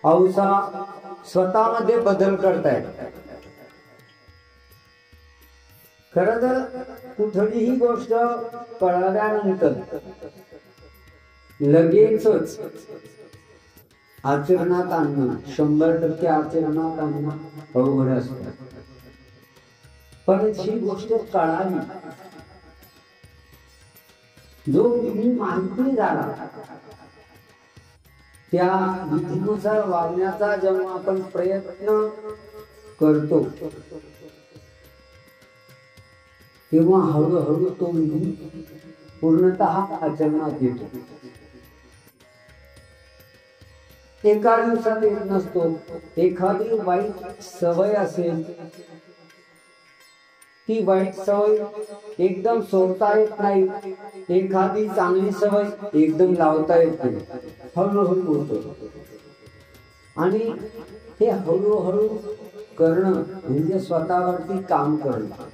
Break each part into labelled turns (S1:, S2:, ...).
S1: औसा स्वतःमध्ये बदल करतायत। खरं तर कुठलीही गोष्ट कळाल्यानंतर लगेचच आचरणात आणणं 100% आचरणात आणणं अवघड असतं। पण ही गोष्ट कळाली, जो विधी माहिती झाला त्या विधीनुसार वागण्याचा जेव्हा आपण प्रयत्न करतो तेव्हा हळूहळू तो विधी पूर्णतः आचरणात येतो। एका दिवसात येत नसतो। एखादी वाईट सवय असेल, ती वाईट सवय एकदम सोडता येत नाही। एखादी चांगली सवय एकदम लावता येत नाही, हळूहळू होतो। आणि हे हळूहळू करणं म्हणजे स्वतःवरती काम करणं।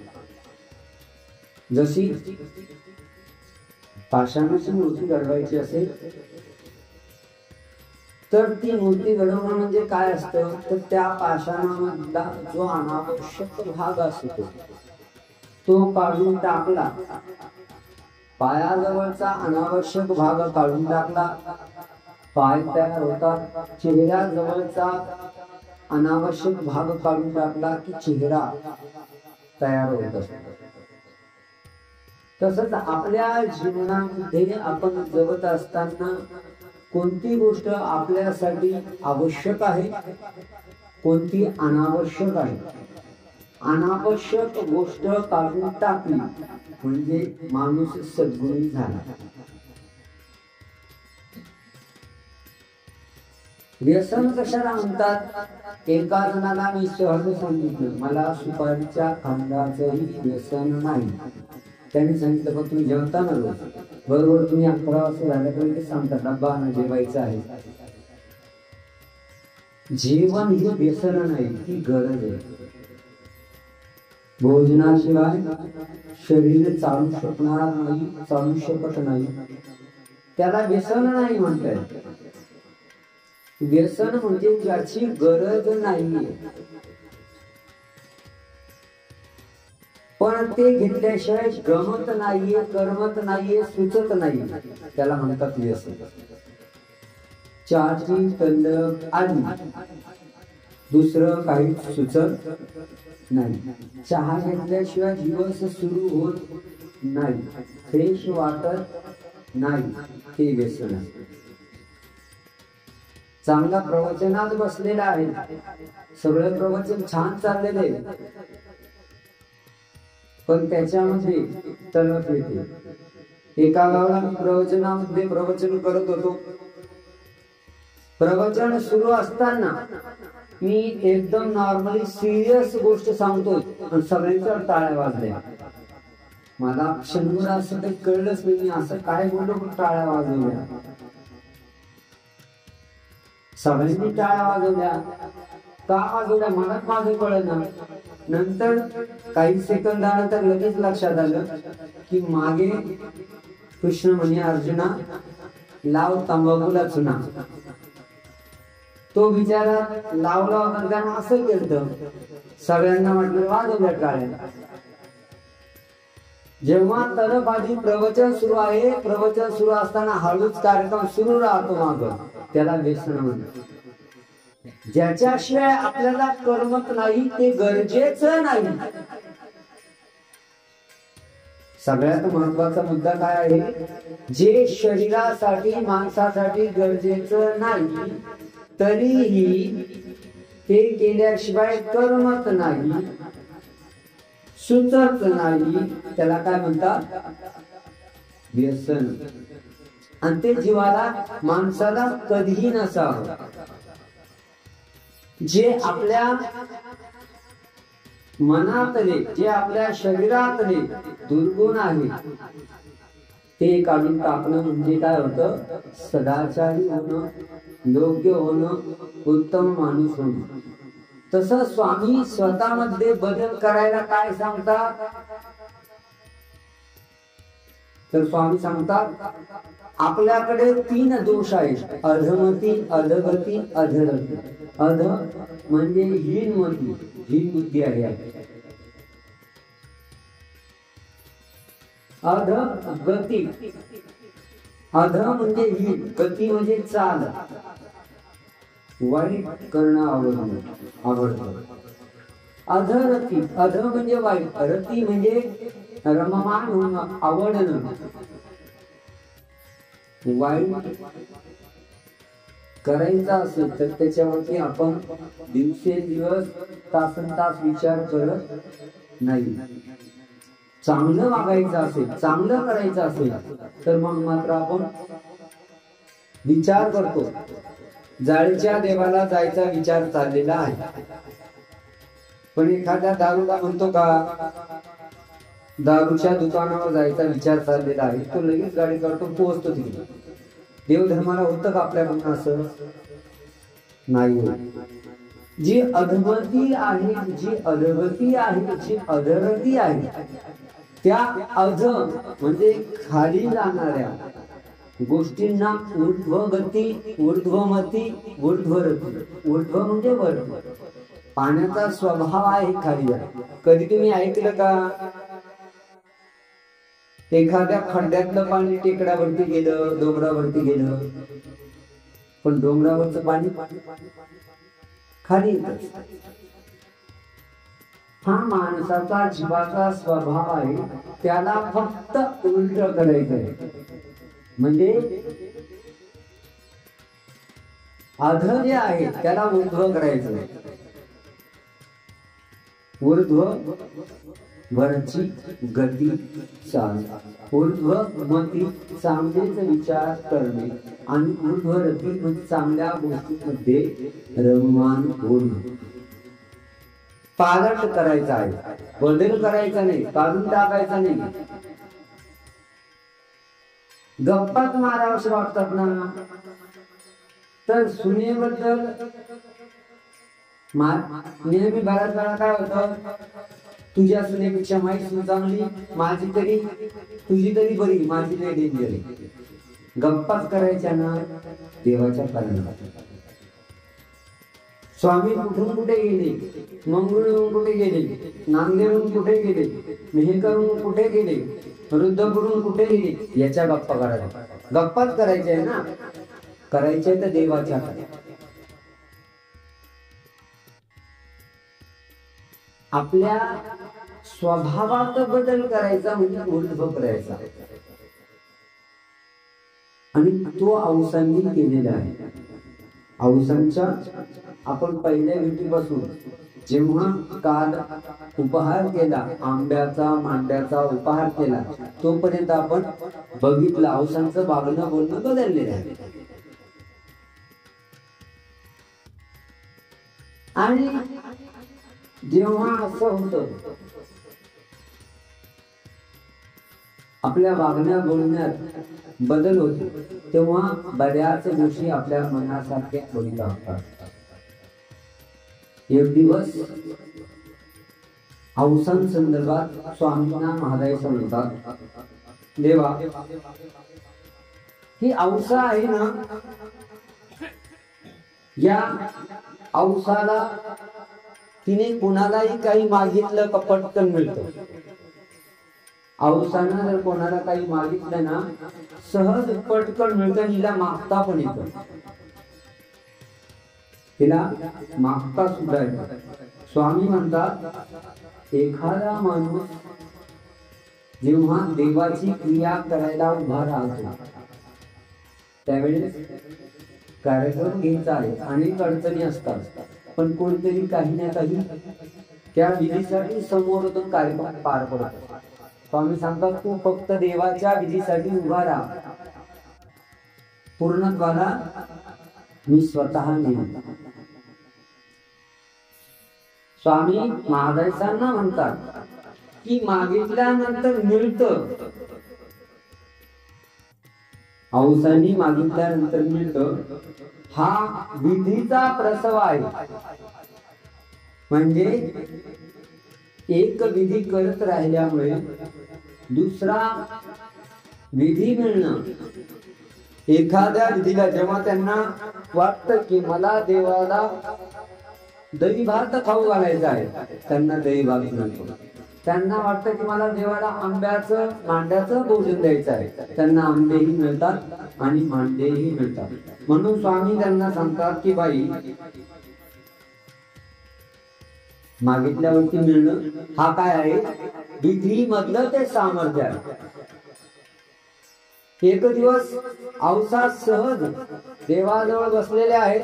S1: जशी पाषाणाची मूर्ती घडवायची असेल तर ती मूर्ती घडवणं म्हणजे काय असतं, तर त्या पाषाणामधला जो अनावश्यक भाग असतो तो काढून टाकला, पायाजवळचा अनावश्यक भाग काढून टाकला, पाय तयार होतात। चेहऱ्याजवळचा अनावश्यक भाग काढून टाकला की चेहरा तयार होत असतो। तसंच आपल्या जीवनामध्ये आपण जगत असताना कोणती गोष्ट आपल्यासाठी आवश्यक आहे, कोणती अनावश्यक आहे। अनावश्यक गोष्ट काढून टाकली म्हणजे माणूस सद्गुणी झाला। व्यसन कशाला म्हणतात? एका जणाला मी सहज सांगितलं, मला सुपारीच्या खांडाचंही व्यसन नाही। त्यांनी सांगितलं, बघ तुम्ही जेवताना रोज बरोबर तुम्ही 11 वाजता झाल्यापर्यंत सांगता डब्बा ना जेवायचं आहे। जेवण ही व्यसन नाही, ती गरज आहे। भोजनाशिवाय शरीर चालू शकणार नाही, चालू शकत नाही, त्याला व्यसन नाही म्हणतात। व्यसन म्हणजे ज्याची गरज नाहीये पण ते घेतल्याशिवाय गमत नाहीये, करमत नाहीये, सुचत नाही, त्याला म्हणतात व्यसन। चहाची तलप आली, दुसरं काही सुचत नाही, चहा घेतल्याशिवाय दिवस सुरू होत नाही, फ्रेश वाटत नाही, ते व्यसन आहे। चांगला प्रवचनात बसलेला आहे, सगळं प्रवचन छान चाललेलं आहे, पण त्याच्यामध्ये तलप येते। एका गावाला प्रवचनामध्ये प्रवचन करत होतो। प्रवचन सुरू असताना मी एकदम नॉर्मली सिरियस गोष्ट सांगतोय आणि सगळ्यांच्या टाळ्या वाजल्या। मला क्षणभर असं काही कळलंच नाही, असं काय बोललो पण टाळ्या वाजवल्या, सगळ्यांनी टाळ्या वाजवल्या। का वाजवल्या मला माझं कळलं। नंतर काही सेकंदानंतर लगेच लक्षात आलं की मागे कृष्ण म्हणे, अर्जुना लाव तंबाखूला चुना। तो बिचारा लावला म्हणताना असं केलं, सगळ्यांना म्हटलं वाजवल्या टाळ्या। जेव्हा तलप आधी प्रवचन सुरू आहे, प्रवचन सुरू असताना हळूच कार्यक्रम सुरू राहतो माग, त्याला व्यसन म्हणतात। ज्याच्याशिवाय आपल्याला करमत नाही ते गरजेचं नाही। सगळ्यात महत्वाचा मुद्दा काय आहे, जे शरीरासाठी माणसासाठी गरजेचं नाही तरीही ते केल्याशिवाय करमत नाही, सुचत नाही, त्याला काय म्हणतात, व्यसन। आणि ते जीवाला माणसाला कधीही नसावं। जे आपल्या मनातले, जे आपल्या शरीरातले दुर्गुण आहेत ते काढून टाकणं म्हणजे काय होतं, सदाचारी होणं, योग्य होणं, उत्तम माणूस होणं। तसं स्वामी स्वतःमध्ये बदल करायला काय सांगतात, तर स्वामी सांगतात आपल्याकडे 3 दोष आहेत, अधमती, अधगती, अधरती. अध म्हणजे हीनमती, हीन बुद्धी आहे. अध गती, अध म्हणजे हीन, गती म्हणजे चाल, वाईट करणं आवडतं. अधरती, अध म्हणजे वाईट, रती म्हणजे रममान होणं, आवडणं. वाईट करायचा असेल तर त्याच्यावरती आपण दिवसेंदिवस तासनतास विचार करत नाही. चांगलं वागायचं असेल, चांगलं करायचं असेल तर मग मात्र आपण विचार करतो. जाळीच्या देवाला जायचा विचार चाललेला आहे, पण एखाद्या दारूला म्हणतो का दारूच्या दुकानावर जायचा विचार चाललेला आहे, तो लगेच गाडी करतो, पोहोचतो तिथे. देवधर्माला होतं का आपल्याकडून असं? नाही. जी अधमती आहे, जी अधगती आहे, जी अधरती आहे, त्या अध म्हणजे खाली जाणाऱ्या गोष्टींना ऊर्ध्वगती, ऊर्ध्वमती, ऊर्ध्वरती. ऊर्ध्व म्हणजे वर. पाण्याचा स्वभाव आहे खाली जाणे. कधी तुम्ही ऐकलं का एखाद्या खड्ड्यातलं पाणी टेकडावरती गेलं, डोंगरावरती गेलं, पण डोंगरावरचं पाणी खाली येत. हा माणसाचा जीवाचा स्वभाव आहे, त्याला फक्त उलट करायचंय. म्हणजे अध जे आहे त्याला ऊर्ध्व करायचं. ऊर्ध्व वरची गती चाल, ऊर्ध्वमती चांगलेच विचार करणे आणि ऊर्ध्वरती म्हणजे चांगल्या गोष्टींमध्ये रममान होणे. पालट करायचा आहे, बदल करायचा नाही, काढून टाकायचा नाही. गप्पाच मारावंसं वाटतात ना, तर सुनेबद्दल नेहमी बऱ्याच वेळा काय होतं, तुझ्या सुनेपेक्षा माझी सून चांगली, माझी तरी तुझी तरी बरी, माझी तरी डेंजर आहे. गप्पाच करायच्या ना देवाच्या कारणात. स्वामी कुठून कुठे गेले, मंगळूरून कुठे गेले, नांदेडून कुठे गेले, मेहकरून कुठे गेले, रुद्रपुरून कुठे गेले, याच्या गप्पा करायच्या. गप्पाच करायच्या आहे ना, करायच्या तर देवाच्या. आपल्या स्वभावात बदल करायचा म्हणजे ऊर्ध्व करायचा, आणि तो औसांनी केलेला आहे. औसांच्या आपण पहिल्या भेटीपासून जेव्हा काल उपहार केला, आंब्याचा मांड्याचा उपहार केला, तोपर्यंत आपण बघितलं औसांचं वागणं बोलणं बदललेलं आहे. आणि जेव्हा असं होतं आपल्या वागण्या बोलण्यात बदल होतो, तेव्हा बऱ्याच गोष्टी आपल्या मनासारख्या होत असतात. एक दिवस औसांसंदर्भात स्वामींना महाराज सांगतात, देवा ही औसा आहे ना, या औसाला तिने कुणालाही काही मागितलं का पटकन मिळतं. औसानं जर कोणाला काही मागितलं ना सहज पटकन मिळतं, हिला मागता पण येतं, तिला मागता सुद्धा येतं. स्वामी म्हणतात एखादा माणूस जेव्हा देवाची क्रिया करायला उभा राहतो त्यावेळेस कार्यक्रम घ्यायचा आहे, अनेक अडचणी असतात, पण कोणतरी काही ना काही त्या विधीसाठी समोरून कार्यक्रम पार पडतो. स्वामी सांगतात तू फक्त देवाच्या विधीसाठी उभा राहा, पूर्णत्वाला मी स्वतः नेईन. स्वामी महाराजांना म्हणतात की मागितल्यानंतर मिळतं, औसानी मागितल्यानंतर मिळतं, हा विधीचा प्रसव आहे. म्हणजे एक विधी करत राहिल्यामुळे दुसरा विधी मिळणं एखाद्या विधीला जेव्हा त्यांना वाटतं की मला देवाला दही भात खाऊ घालायचा आहे, त्यांना दही भात मिळतो. त्यांना वाटतं की मला देवाला आंब्याचं मांड्याचं भोजन द्यायचं आहे, त्यांना आंबेही मिळतात आणि मांडेही मिळतात. म्हणून स्वामी त्यांना सांगतात की बाई, मागितल्यावरती मिळणं हा काय आहे, विधी मधलं ते सामर्थ्य आहे. एक दिवस औसा सहज देवाजवळ बसलेले आहेत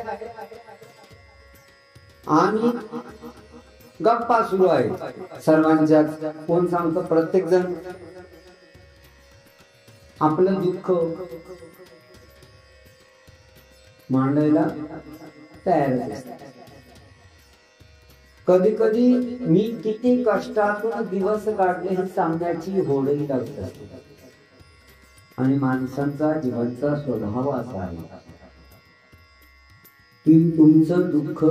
S1: आणि गप्पा सुरू आहेत सर्वांच्या. कोण सांगतो, प्रत्येक जण आपलं दुःख मांडायला तयार असतात. कधी कधी मी किती कष्टातून दिवस काढले हे सांगण्याची होडही लागत असते. आणि माणसांचा जीवनचा स्वभाव असा आहे की तुमचं दुःख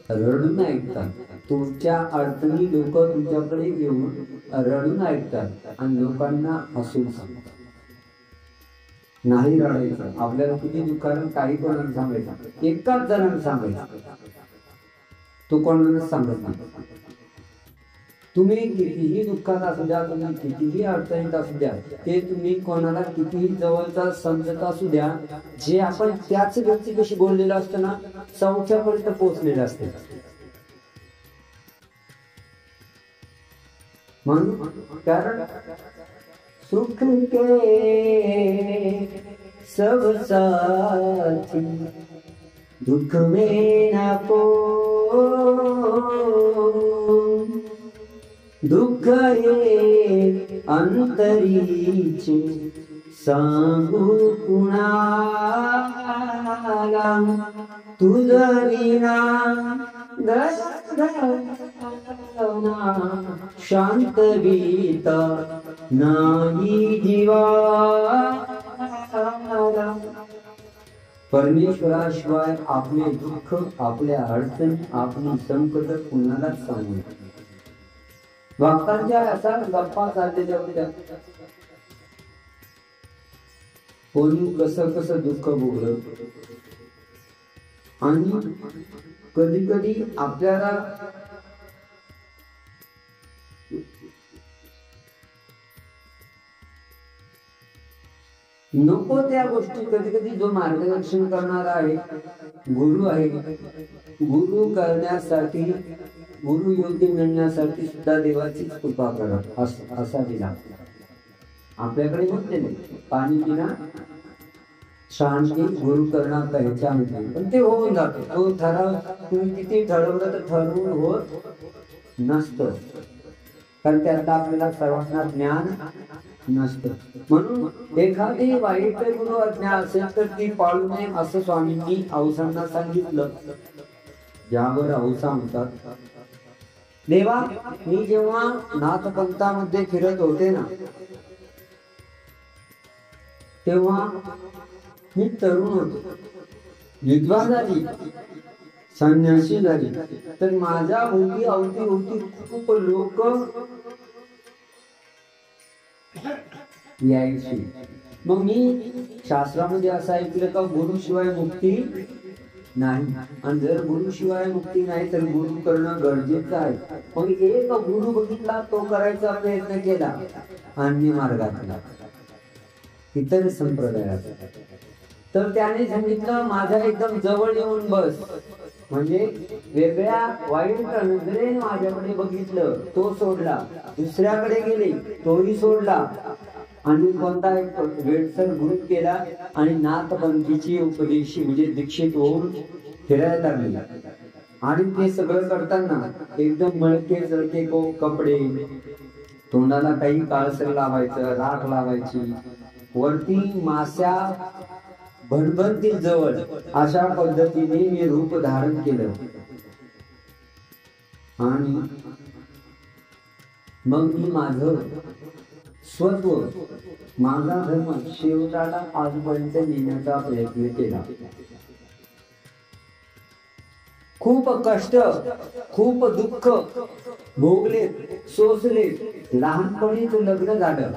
S1: रडून ऐकतात, तुमच्या अडचणी लोक तुमच्याकडे येऊन रडून ऐकतात आणि लोकांना हसून सांगतात. नाही रडायचं. आपल्याला किती दुःखानं काही कोणाला सांगायचं, एकाच जणांना सांगायचं, तो कोणाला सांगत नाही. तुम्ही कितीही दुःखात असू द्या, तुम्ही कितीही अडचणीत असू द्या, ते तुम्ही कोणाला कितीही जवळचा समजत असू द्या, जे आपण त्याच व्यक्तीशी बोललेलं असतं ना, चौथ्यापर्यंत पोहोचलेलं असते. म्हणून कारण सुख के सब साथी दुख में ना को, दुःख हे अंतरीचे सांगू कुणाला, तुझा विना शांत गीता नाही जीवाला. परमेश्वराशिवाय आपले दुःख, आपल्या अडचणी, आपली संकट कुणालाच सांगू. भक्तांच्या असा गप्पा चाललेल्या होत्या. कोणी कसं कसं दुःख भोगलं. आणि कधी कधी आपल्याला नको त्या गोष्टी, कधी कधी जो मार्गदर्शन करणारा आहे, गुरु आहे, गुरु करण्यासाठी, गुरु योग्य मिळण्यासाठी सुद्धा देवाचीच कृपा करा असावी लागते. आपल्याकडे म्हणते नाही, पाणी पिना शांती गुरु करणार का ह्याच्यामध्ये, पण ते होऊन जातो. तो ठराव तुम्ही किती ठरवलं तर ठरवून होत नसतं, कारण त्यातलं आपल्याला सर्वांना ज्ञान नसतं. म्हणून एखादी वाईट गुरु आज्ञा असेल तर ती पाळू नये असं स्वामींनी औसांना सांगितलं. ज्यावर औसा म्हणतात, देवा मी जेव्हा नाथपंथामध्ये फिरत होते ना, तेव्हा मी तरुण होतो, विधवा झाली, संन्यासी झाली, तर माझ्या भोवती अवती खूप लोक यायची. मग मी शास्त्रामध्ये असं ऐकलं का गुरुशिवाय मुक्ती नाही, आणि जर गुरुशिवाय मुक्ती नाही तर गुरु करणं गरजेचं आहे. मग एक गुरु बघितला, तो करायचा प्रयत्न केला अन्य मार्गातला, इतर संप्रदायात, तर त्याने सांगितलं माझ्या एकदम जवळ येऊन बस. म्हणजे वेगळ्या वाईट नजरेने माझ्याकडे बघितलं, तो सोडला. दुसऱ्याकडे गेले, तोही सोडला. आणि कोणता एक वेळसर गुरु केला आणि नाथपंथीची उपदेशी म्हणजे दीक्षित होऊन फिरायला लागले. आणि ते सगळं करताना एकदम मळके जळके कपडे, तोंडाला काही काळसर लावायचं, राख लावायची, वरती माश्या भणभणतील जवळ, अशा पद्धतीने मी रूप धारण केलं. आणि मग मी माझं स्वत्व, माझा धर्म शेवटाला आजपर्यंत नेण्याचा प्रयत्न केला. खूप कष्ट, खूप दुःख भोगले, सोसले. लहानपणीच लग्न झालं,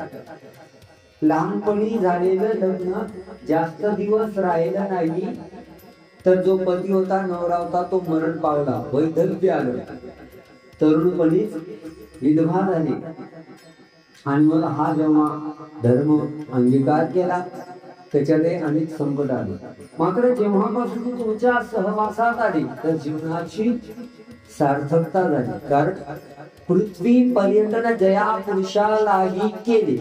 S1: लहानपणी झालेलं लग्न जास्त दिवस राहिलं नाही तर जो पती होता, नवरा होता, तो मरण पावला, वैधव्य आलं, तरुणपणीच विधवा झाली. आणि मग हा जेव्हा धर्म अंगीकार केला त्याच्यात अनेक संकट आले. मात्र जेव्हापासून तुमच्या सहवासात आली तर जीवनाची सार्थकता झाली. कारण पृथ्वी पर्यटन जया पुरुषालाही केले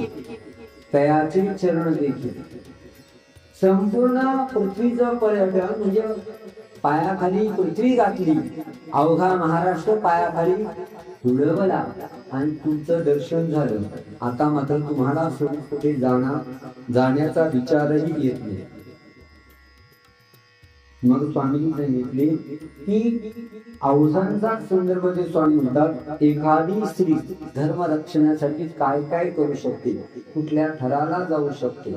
S1: तयाचे चरण देखील. संपूर्ण पृथ्वीचं पर्यटन म्हणजे पायाखाली पृथ्वी घातली, अवघा महाराष्ट्र पायाखाली उडवला आणि तुमचं दर्शन झालं. आता मात्र तुम्हाला सोडून कुठे जाण्याचा विचारही येत नाही. मग स्वामींनी सांगितले की अवघांचा संदर्भ जे स्वामी म्हणतात, एखादी स्त्री धर्म रक्षणासाठी काय काय करू शकते, कुठल्या थराला जाऊ शकते.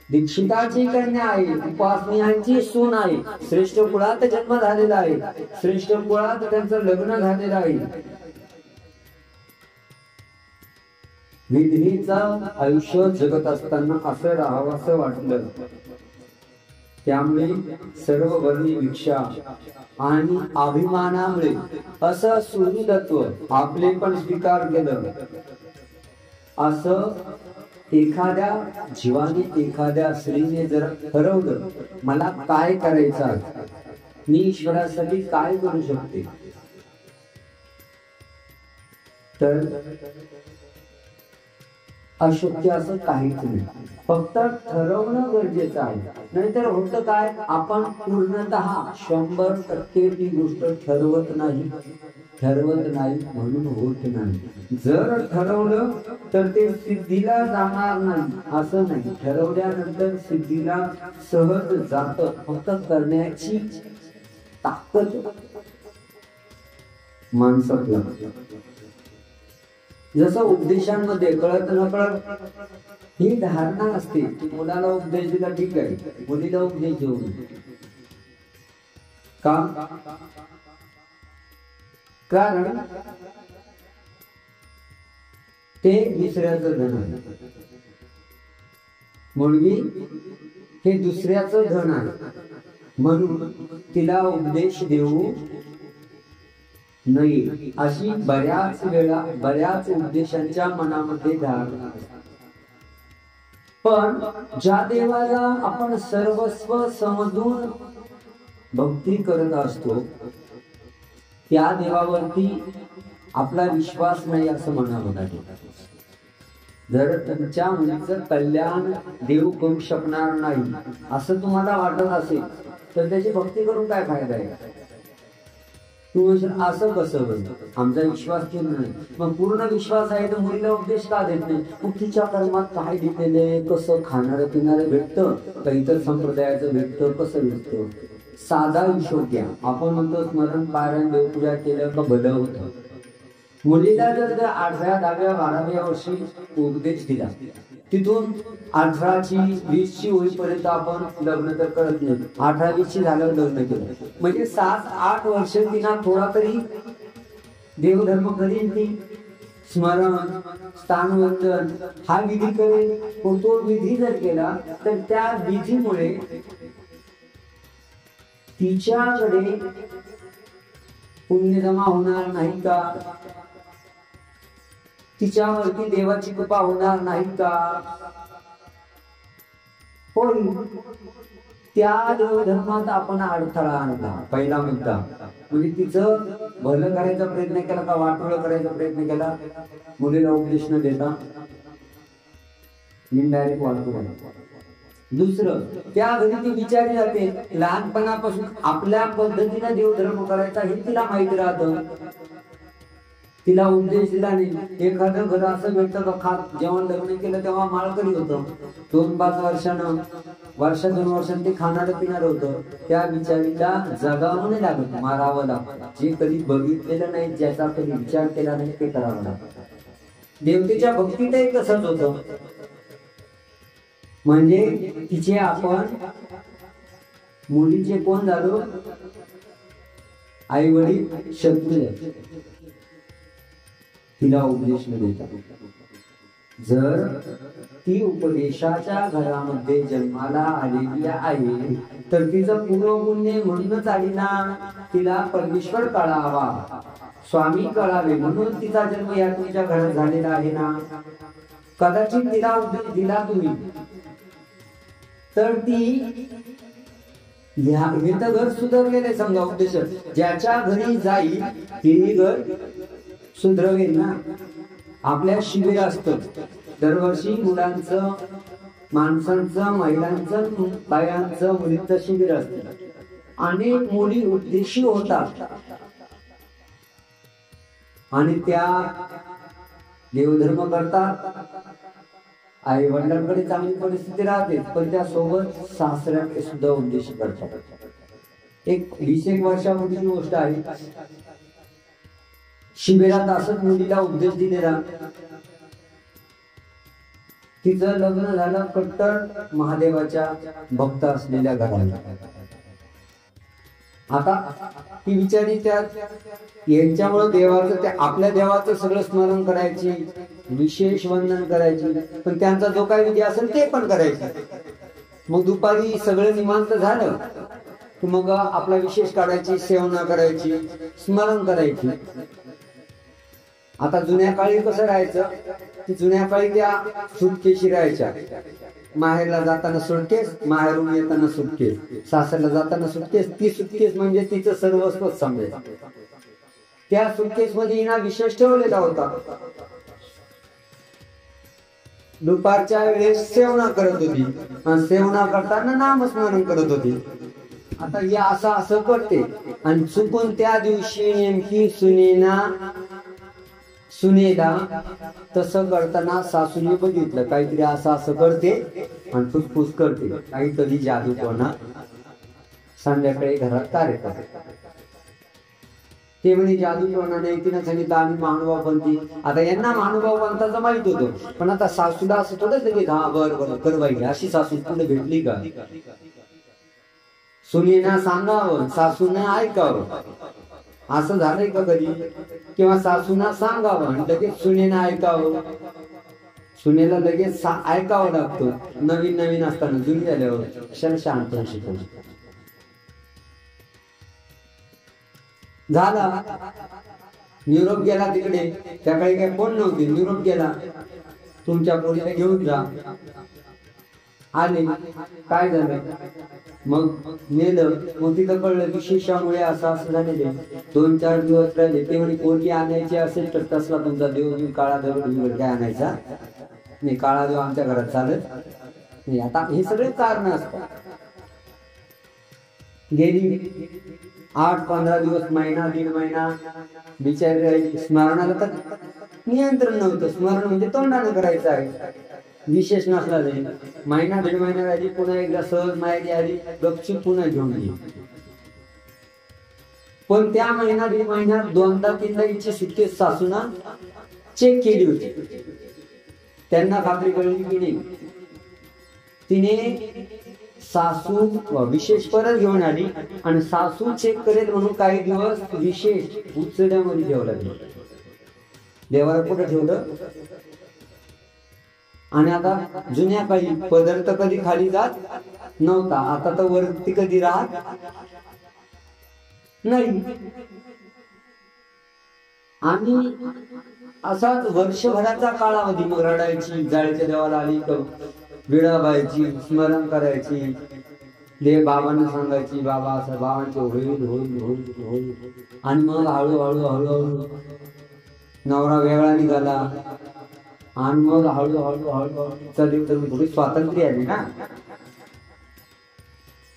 S1: दीक्षिताची कन्या आहे, उपासनीयांची सून आहे, श्रेष्ठ कुळात जन्म झालेला आहे, श्रेष्ठ कुळात त्यांचं लग्न झालेलं आहे. विधीचं आयुष्य जगत असताना असं राहावं असं वाटलं. त्यामुळे सर्व वर्णी भिक्षा आणि अभिमानामुळे असं सुहृदत्व आपले पण स्वीकार केलं. असं एखाद्या जीवाने, एखाद्या स्त्रीने जर ठरवलं मला काय करायचं, मी ईश्वरासाठी काय करू शकते, तर अशक्य असं काहीच नाही. फक्त ठरवणं गरजेचं आहे. नाहीतर होतं काय, आपण पूर्णतः 100% ती गोष्ट ठरवत नाही म्हणून होत नाही. जर ठरवलं तर ते सिद्धीला जाणार नाही असं नाही. ठरवल्यानंतर सिद्धीला सहज जात, फक्त करण्याची ताकद माणसात लागते. जसं उपदेशांमध्ये कळत न कळत ही धारणा असते की मुलाला उपदेश दिला ठीक आहे, मुलीला उपदेश देऊ का, कारण ते दुसऱ्याचं धन आहे. मुलगी हे दुसऱ्याचं धन आहे म्हणून तिला उपदेश देऊ नाही अशी बऱ्याच वेळा बऱ्याच उपदेशांच्या मनामध्ये धारणा. पण ज्या देवाला आपण सर्वस्व समजून भक्ती करत असतो त्या देवावरती आपला विश्वास नाही असं म्हणावं लागेल. जर तुमच्या मुलीचं कल्याण देव करू शकणार नाही असं तुम्हाला वाटत असेल तर त्याची भक्ती करून काय फायदा आहे. तू असं कसं बनतं, आमचा विश्वास केला नाही. मग पूर्ण विश्वास आहे तर मुलीला उपदेश का देत नाही. मग तिच्या कर्मात काय दिलेलं, कसं खाणारं पिणारं भेटतं का इतर संप्रदायाचं भेटतं, कसं भेटतं. साधा हिशोब घ्या. आपण म्हणतो स्मरण पारायण देवपूजा केलं का भलं होतं. मुलीला जर 8व्या 10व्या 12व्या वर्षी उपदेश दिला, तिथून 18ची 20ची होईपर्यंत आपण लग्न तर करत नाही. 18-20ची झाल्यावर लग्न केलं म्हणजे 7-8 वर्ष तिला थोडा तरी देवधर्म करीन. ती स्मरण स्थानवंदन हा विधी करेल. तो विधी जर केला तर त्या विधीमुळे तिच्याकडे पुण्य जमा होणार नाही का, तिच्यावरती देवाची कृपा होणार नाही का. पण त्या देवधर्मात आपण अडथळा आणला. पहिला मुद्दा म्हणजे तिचं भलं करायचा प्रयत्न केला का वाटोळं करायचा प्रयत्न केला. मुलीला उपदेश न देता इनडायरेक्ट वाटोळं. दुसरं, त्या घरी ती विचारली जाते. लहानपणापासून आपल्या पद्धतीने देवधर्म करायचा हे तिला माहिती राहतं. तिला उपदेश दिला नाही. एखादं घर असं भेटतं का खात जेव्हा लग्न केलं तेव्हा माळकरी होतं. 2-5 वर्षानं 2 वर्षांनी ते खाणारं पिणार होतं. त्या बिचारीला जगावं नाही लागत, मारावं लागतं. जे कधी बघितलेलं नाही, ज्याचा कधी विचार केला नाही ते करावं लागतं. देवतेच्या भक्तीतही तसंच होतं. म्हणजे तिचे आपण मुलीचे कोण झालो, आई वडील शत्रू. तिला उपदेश न देता जर ती उपदेशाच्या घरामध्ये जन्माला आलेली आहे तर तिचं पूर्वपुण्य म्हणूनच आली ना. तिला परमेश्वर कळावा, स्वामी कळावे म्हणून तिचा जन्म या तुमच्या घरात झालेला आहे ना. कदाचित तिला उपदेश दिला तुम्ही तर ती हे तर घर सुधारलेले समजा उद्देश, ज्याच्या घरी जाईल ते घर सुधरवेल ना. आपल्या शिबिर असतं दरवर्षी, मुलांचं, माणसांचं, महिलांचं, बायांचं, मुलींचं शिबिर असतं. अनेक मुली उद्देशी होतात आणि त्या देवधर्म करतात. आई वडिलांकडे चांगली परिस्थिती राहते पण त्या सोबत सासऱ्याकडे सुद्धा उद्देश करतात. एक 20-1 वर्षापूर्वीची गोष्ट आहे. शिबिरात असंच मुलीला उपदेश दिलेला. तिचं लग्न झालं कट्टर महादेवाच्या भक्त असलेल्या घराला. आता ती बिचारी त्यात यांच्यामुळे देवाचं, त्या आपल्या देवाचं सगळं स्मरण करायची, विशेष वंदन करायची, पण त्यांचा जो काही विधी असेल ते पण करायचे. मग दुपारी सगळं निवांत झालं की मग आपला विशेष काढायची, सेवना करायची, स्मरण करायची. आता जुन्या काळी कसं राहायचं की जुन्या काळी त्या सुटकेशी राहायच्या. माहेरला जाताना सुटकेस, माहेरून येताना सुटकेस, सासरला जाताना सुटकेस. ती सुटकेस म्हणजे तिचं सर्वस्व समजायचं. त्या सुटकेस मध्ये हिना विशेष ठेवलेला होता. दुपारच्या वेळेस सेवना करत होती आणि सेवना करताना नामस्मरण करत होती. आता हे असं करते आणि चुकून त्या दिवशी नेमकी सुनेला तसं करताना सासूने बघितलं. काहीतरी असं करते आणि फुसफुस करते, काहीतरी जादूटोणा. संध्याकाळी घरात कार्यक्रम. ते म्हणे जादूटोणा नाही. तिनं सांगितलं आम्ही महानुभाव पंथी. आता यांना महानुभाव पंथाचं माहित होतं पण आता सासूला असं थोडंच की हा बरं करवाई. अशी सासू तुला भेटली का? सुनेना सांगावं, सासूने ऐकावं. असं झालंय का कधी? किंवा सासूना सांगावं आणि लगेच सुनेनं ऐकावं. सुनेला लगेच ऐकावं लागतं. नवीन असताना, जुनी झाल्यावर क्षण शांत शिकवून झाला. निरोप गेला तिकडे. त्याकडे काही फोन नव्हते. निरोप गेला, तुमच्या पोरीला घेऊन जा. आले, काय झालं? मग नेलं. मग तिथं कळलं विशेषामुळे असं झालेले. 2-4 दिवस राहिले. ते म्हणे पोरगी आणायची असेल तर तसला तुमचा देव काळा देव काय आणायचा नाही. काळा देव आमच्या घरात चालत नाही. आता हे सगळे कारण असतात. गेली 8-15 दिवस, महिना, 1.5 महिना बिचारी राहिली. स्मरणाला तर नियंत्रण नव्हतं. स्मरण म्हणजे तोंडानं करायचं आहे, विशेष नसला नाही. महिना 1.5 महिना राहिली. पुन्हा एकदा सहज माहिती आली, गपचूप पुन्हा घेऊन गेली. पण त्या महिना 1.5 महिन्यात 2दा-3दा हिची सुटकेस सासूना चेक केली होती. त्यांना खात्री कळली की नाही. तिने सासू विशेष परत घेऊन आली आणि सासू चेक करेल म्हणून काही दिवस विशेष उचड्यामध्ये ठेवला. देवाला कुठं ठेवलं? आणि आता जुन्या काळी पदर तर कधी खाली जात नव्हता. आता तर वरती कधी राहत नाही. आणि असाच वर्षभराचा काळामध्ये मग रडायची, जाळीच्या देवाला आली तर विडाबायची, स्मरण करायची, देव बाबांना सांगायची बाबा असं, बाबांचे होईल होईल होईल होईल. आणि मग हळूहळू नवरा वेगळा निघाला आणि मग हळूहळू चल तर थोडी स्वातंत्र्य आली ना.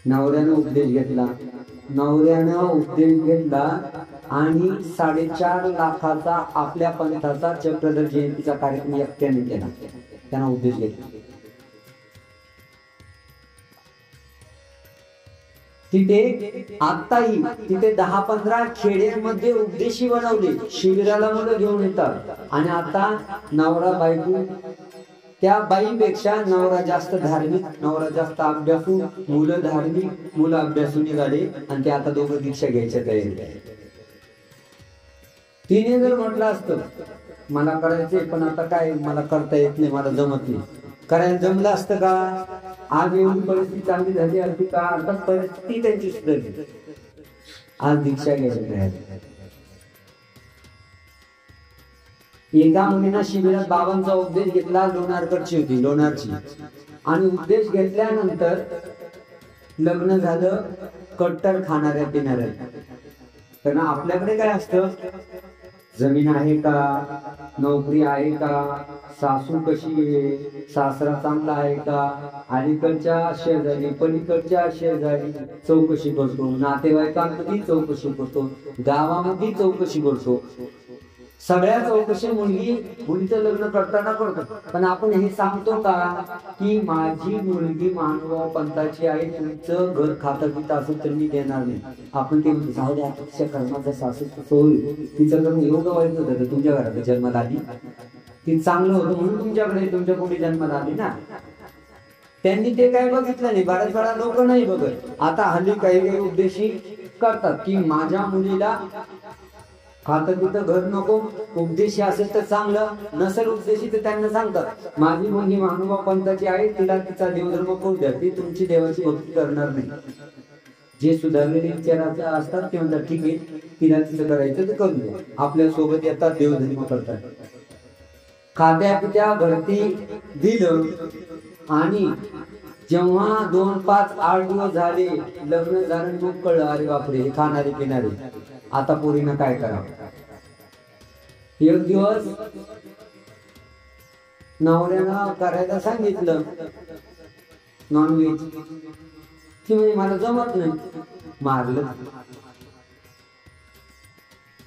S1: नवऱ्यानं उपदेश घेतला आणि 4.5 लाखाचा आपल्या पंथाचा चक्रधर जयंतीचा कार्यक्रम एकट्याने केला. त्यांना उपदेश घेतला. तिथे आताही तिथे 10-15 खेड्यांमध्ये उपदेशी बनवले. शिबिराला मुलं घेऊन येतात. आणि आता नवरा बायको, त्या बाईपेक्षा नवरा जास्त धार्मिक, नवरा जास्त अभ्यासू, मुलं धार्मिक, मुलं अभ्यासू निघाले आणि ते आता दोघं दीक्षा घ्यायच्या तयारी आहे. तिने जर म्हटलं असतं मला करायचंय पण आता काय मला करता येत नाही, मला जमत नाही. करायला जमलं असतं का? आज एवढी परिस्थिती चांगली झाली असती का? अर्थात परिस्थिती त्यांची सुधारली. आज दीक्षा घ्यायची. एका मुलीनं शिबिरात बाबांचा उपदेश घेतला, लोणारकडची होती, लोणारची. आणि उपदेश घेतल्यानंतर लग्न झालं कट्टर खाणाऱ्या पिणाऱ्या. कारण आपल्याकडे काय असतं, जमीन आहे का, नोकरी आहे का, सासू कशी आहे, सासरा चांगला आहे का, अलीकडच्या शेजारी पलीकडच्या शेजारी चौकशी करतो, नातेवाईकांमध्ये चौकशी करतो, गावामध्ये चौकशी करतो. सगळ्या चौकशी मुलीचं लग्न करताना करतो. पण आपण हे सांगतो का की माझी मुलगी मानव पंथाची आहे, तुमचं घर खातं पितं असेल तर मी देणार नाही. आपण ते जाऊ द्या, तिच्या कर्माचा सासू होईल, तिचं लग्न एवढं वाईट होतं तर तुमच्या घरात जन्माला आली, ती चांगलं होतं म्हणून तुमच्याकडे तुमच्या कोणी जन्माला आली ना. त्यांनी ते काय बघितलं नाही. बऱ्याच वेळा लोक नाही बघत. आता हल्ली काही उपदेशी करतात की माझ्या मुलीला खातं तिथं घर नको, उपदेशी असेल तर चांगलं, नसेल उपदेशी तर त्यांना सांगतात माझी मुलगी महानुभाव पंथाची आहे, तिला तिचा देवधर्म करू द्या, ती तुमची देवाची भक्ती करणार नाही. जे सुधारलेले विचाराचे असतात ते म्हणतात ठीक आहे, तिला तिचं करायचं तर करू द्या, आपल्या सोबत येतात देवधर्म करतात. खात्या पित्या भरती दिलं आणि जेव्हा 2, 5, 8 दिवस झाले लग्न झालं, मग कळलं अरे बापरे हे खाणारे पिणारे, आता पोरीनं काय करावं. एक दिवस नवऱ्यानं करायला सांगितलं नॉनव्हेज, ती म्हणजे मला जमत नाही, मारलं.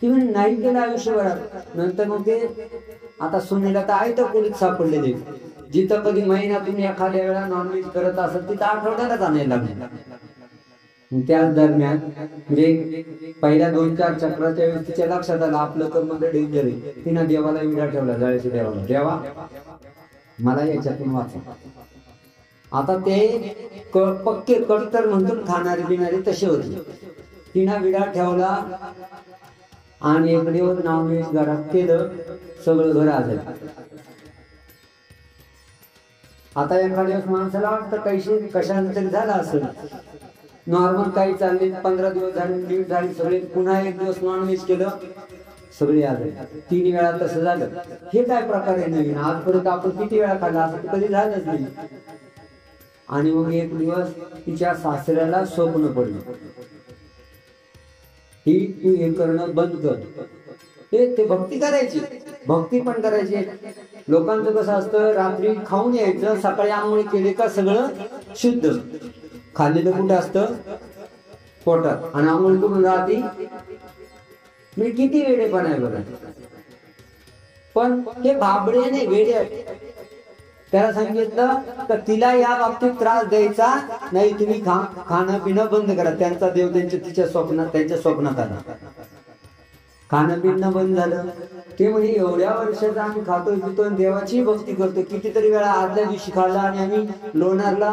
S1: ती म्हणजे नाही केलं आयुष्यभरात. नंतर मग ते आता सुनेला तर आहे तर पोलीस सापडलेले, जिथं कधी महिन्यातून एखाद्या वेळा नॉनव्हेज करत असत तिथं आठवड्यालाच आणायला लागले. त्याच दरम्यान म्हणजे पहिल्या 2-4 चक्राच्या वेळेस तिच्या लक्षात आलं आपलं कर्म डेंजर आहे. तिनं देवाला विडा ठेवला, जाळीच्या देवाला, देवा मला याच्यातून वाचा. आता ते पक्के कट्टर म्हणून खाणारे बिणारे तसे होते. तिनं विडा ठेवला आणि एक दिवस नॉनव्हेज घरात केलं, सगळं घर आलं. आता एखाद्या माणसाला वाटतं काही कशाने तरी झालं असेल, नॉर्मल काही चालले, 15 दिवस झाले, लीट झाली सगळे, पुन्हा एक दिवस नॉनव्हेज केलं, सगळे आले. 3 वेळा तसं झालं. हे काय प्रकार आहे नवीन, आजपर्यंत आपण किती वेळा खाल्ला, असं कधी झालंच नाही. आणि मग एक दिवस तिच्या सासऱ्याला स्वप्न पडलं, ही तू हे करणं बंद कर. ते भक्ती करायची, भक्ती पण करायची. लोकांचं कसं असतं, रात्री खाऊन यायचं, सकाळी आंघोळ केले का सगळं शुद्ध. खाल्लेलं कुठं असतं, पोटात, आणि आंघोळ करून राहती. मी किती वेडेपणा आहे बघा. पण हे भाबडे नाही, वेडे. त्याला सांगितलं तर तिला या बाबतीत त्रास द्यायचा नाही, तुम्ही खाणं पिणं बंद करा. त्यांचा देव त्यांच्या स्वप्नात आला. खाणं पिणं बंद झालं. ते म्हणजे एवढ्या वर्षाचा आम्ही खातोय पितोय, देवाची भक्ती करतो, कितीतरी वेळा आदल्या दिवशी खाल्ला आणि आम्ही लोणारला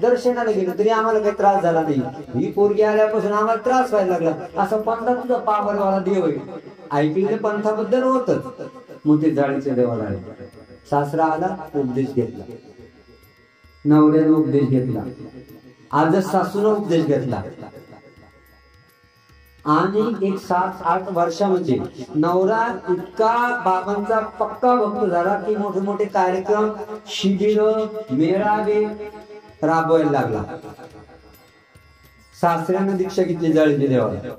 S1: दर्शनाला गेलो तरी आम्हाला काही त्रास झाला नाही. ही पोरगी आल्यापासून आम्हाला त्रास व्हायला लागला. असं पंथा तुझा पावरवाला देव आहे. ऐकलेलं पंथाबद्दल होतच. मग ते जाळीच्या देवाला आले. सासरा आला, उपदेश घेतला, नवऱ्यानं उपदेश घेतला, आजच सासूनं उपदेश घेतला. आणि एक 7-8 वर्षामध्ये नवरा इतका बाबांचा पक्का भक्त झाला की मोठे मोठे कार्यक्रम, शिबिर, मेळावे राबवायला लागला. सासऱ्यानं दीक्षा घेतली जाळीच्या देवाला.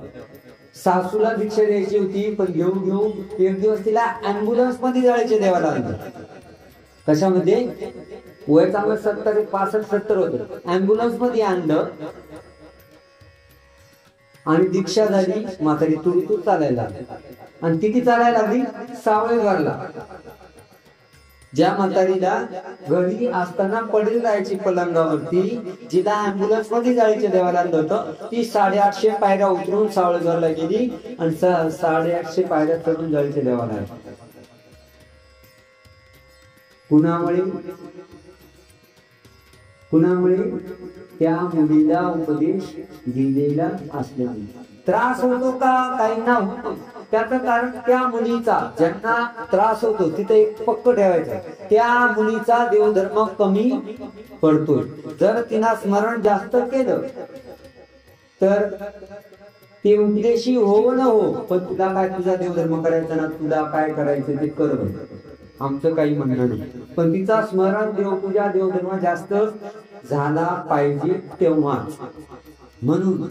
S1: सासूला दीक्षा द्यायची होती, पण घेऊन एक दिवस तिला अँब्युलन्स मध्ये जाळीच्या देवाला आणलं. कशामध्ये, वय चांगलं 65-70 होतं, अँब्युलन्स मध्ये आणलं आणि दीक्षा झाली. म्हातारी तुडतूड चालायला लागली. आणि किती चालायला लागली, सावळेगावला. ज्या म्हातारीला घरी असताना पडेल जायची पलंगावरती, जिला अँब्युलन्स मध्ये जायचं देवाला आणलं होतं, ती 850 पायऱ्या उतरून सावळेगावला गेली आणि 850 पायऱ्या चढून जायच्या देवाला आली. कुणामुळे त्या मुलीला उपदेश दिलेला असल्यामुळे. त्रास होतो का? काहींना होतो. त्याचं कारण त्या मुलीचा, ज्यांना त्रास होतो तिथे एक पक्क ठेवायचं, त्या मुलीचा देवधर्म कमी पडतोय. जर तिला स्मरण जास्त केलं तर ते उपदेशी हो न हो, पण तुला काय तुझा देवधर्म करायचा ना, तुला काय करायचं ते कर, आमचं काही म्हणणं नाही. पण तिचा स्मरण, देवपूजा, देवधर्म जास्त झाला पाहिजे तेव्हाच. म्हणून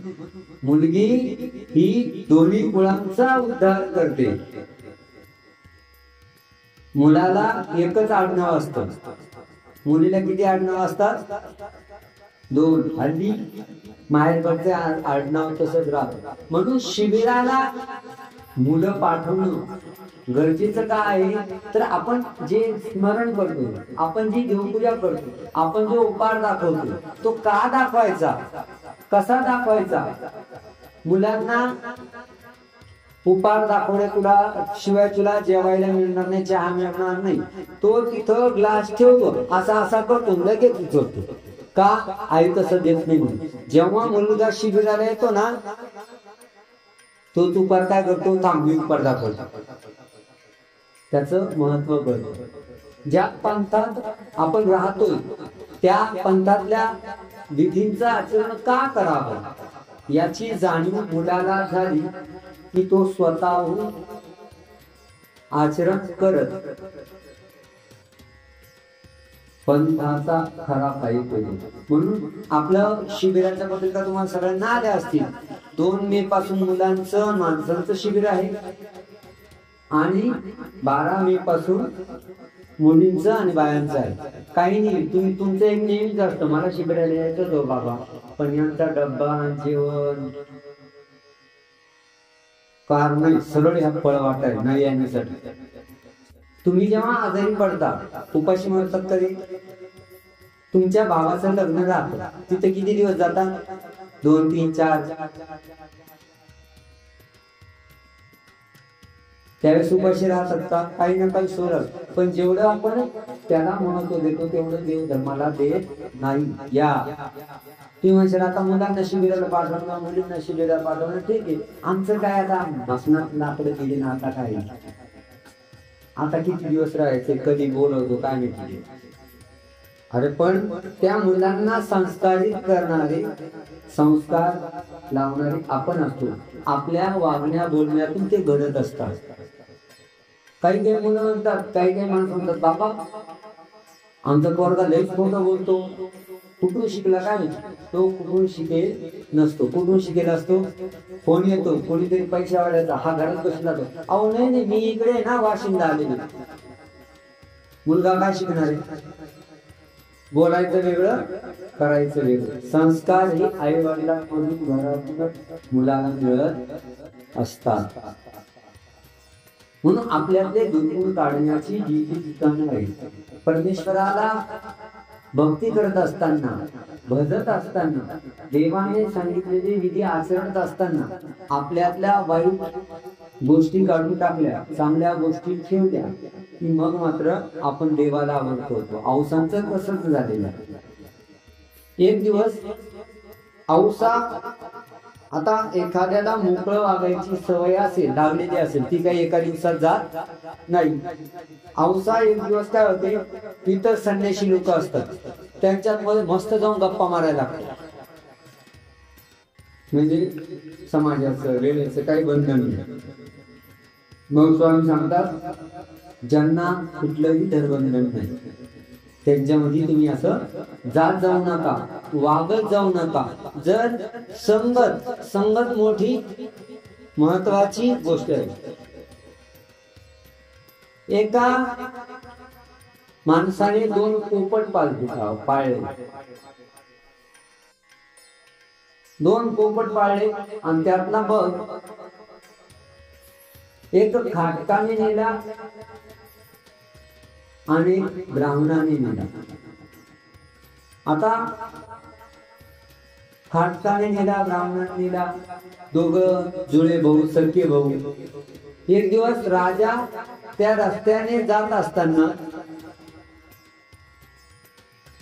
S1: मुलगी ही दोन्ही कुळांचा उद्धार करते. मुलाला एकच आडनाव असतं, मुलीला किती आडनाव असतात? 2. हल्ली माहेरकडचे आडनाव तसंच राहतं. म्हणून शिबिराला मुलं पाठवणं गरजेचं का आहे? तर आपण जे स्मरण करतो, आपण जी देवपूजा करतो, आपण जो उपहार दाखवतो, तो का दाखवायचा, कसा दाखवायचा? मुलांना उपहार दाखवणे तुला शिवाय तुला जेवायला मिळणार नाही, चहा मिळणार नाही. तो तिथं ग्लास ठेवतो, असा असा करतो, लगेच उचलतो. का? आई तसं देत नाही. जेव्हा मुलगा शिबिराला येतो ना, तो उपहार काय करतो? थांबवी उपहार दाखवतो, त्याचं महत्व कळतं. ज्या पंथात आपण राहतोय त्या पंथातल्या विधींचं आचरण का करावं याची जाणीव मुलाला झाली की तो स्वतःहून आचरण करत पंथाचा खरा पायी पडतो. म्हणून आपलं शिबिराच्या पत्रिका तुम्हाला सगळ्यांना आल्या असतील. 2 मे पासून मुलांचं माणसांचं शिबिर आहे आणि 12 मे पासून मुलींचं आणि बायांचं आहे. काही नाही, तुम्ही तुमचं एक नेहमीच असतं, मला शिबिराला यायचं हो बाबा, पण यांचा डब्बा, जेवण, कार नाही, सरळ ह्या फळ वाटाय नाही येण्यासाठी. तुम्ही जेव्हा आजारी पडता, उपाशी मरतात, तरी तुमच्या भावाचं लग्न राहतं, तिथे किती दिवस जातात? 2, 3, 4. त्यावेळेस उपाशी राहतात का? काही ना काही सोडत. पण जेवढं आपण त्याला महत्व देतो तेवढं देव धर्माला देत नाही. या तुम्ही म्हणशाल आता मुलांना शिबिराला पाठवणं, मुलींना शिबिराला पाठवणं, ठीक आहे, आमचं काय आता भाषणात लाकडं दिली ना, आता काय, आता किती दिवस राहायचे, कधी बोलवतो काय माहिती. अरे पण त्या मुलांना संस्कारित करणारे, संस्कार लावणारे आपण असतो. आपल्या वागण्या बोलण्यातून ते घडत असतात. काही काही मुलं म्हणतात, काही काही माणसं म्हणतात, बाबा आमचा पोरगा लयच खोटं बोलतो, कुठून शिकला काय माहिती. तो कुठून शिकेल नसतो. कुठून शिकेल असतो? फोन येतो, कोणीतरी पैसे वाढायचा, हा घरात बसला तो, अहो नाही नाही मी इकडे ना वाशिंदा आलेलो. मुलगा काय शिकणार आहे? बोलायचं वेगळं, करायचं वेगळं. संस्कार हे आई वडिलांकडून घरातूनच मुलाला मिळत असतात. म्हणून आपल्यातले दुर्गुण काढण्याची जी ठिकाणं आहेत, परमेश्वराला भक्ती करत असताना, भजत असताना, देवाने सांगितलेले विधी आचरत असताना आपल्यातल्या वाईट गोष्टी काढून टाकल्या, चांगल्या गोष्टी ठेवल्या, की मग मात्र आपण देवाला आवडतो होतो. औसांचं तसंच झालेलं. एक दिवस औसा, आता एखाद्याला मोकळं वागायची सवय असेल, लागलेली असेल, ती काही एका दिवसात जात नाही. औसा एक दिवस काय होते, इतर संन्याशी लोक असतात, त्यांच्यामध्ये मस्त जाऊन गप्पा मारायला लागतात. म्हणजे समाजाचं वेळेचं काही बंधन नाही. मग स्वामी सांगतात, ज्यांना कुठलंही धरबंधन नाही त्यांच्यामध्ये तुम्ही असं जात जाऊ नका, वागत जाऊ नका. जर संगत मोठी महत्वाची गोष्ट आहे. एका माणसाने 2 पोपट पाळले. 2 पोपट पाळले आणि त्यातला बघ एक खाटकाने नेला आणि ब्राह्मणाने नेला. आता खाटकाने नेला, ब्राह्मणाने नेला, दोघं जुळे भाऊ, सख्खे भाऊ. एक दिवस राजा त्या रस्त्याने जात असताना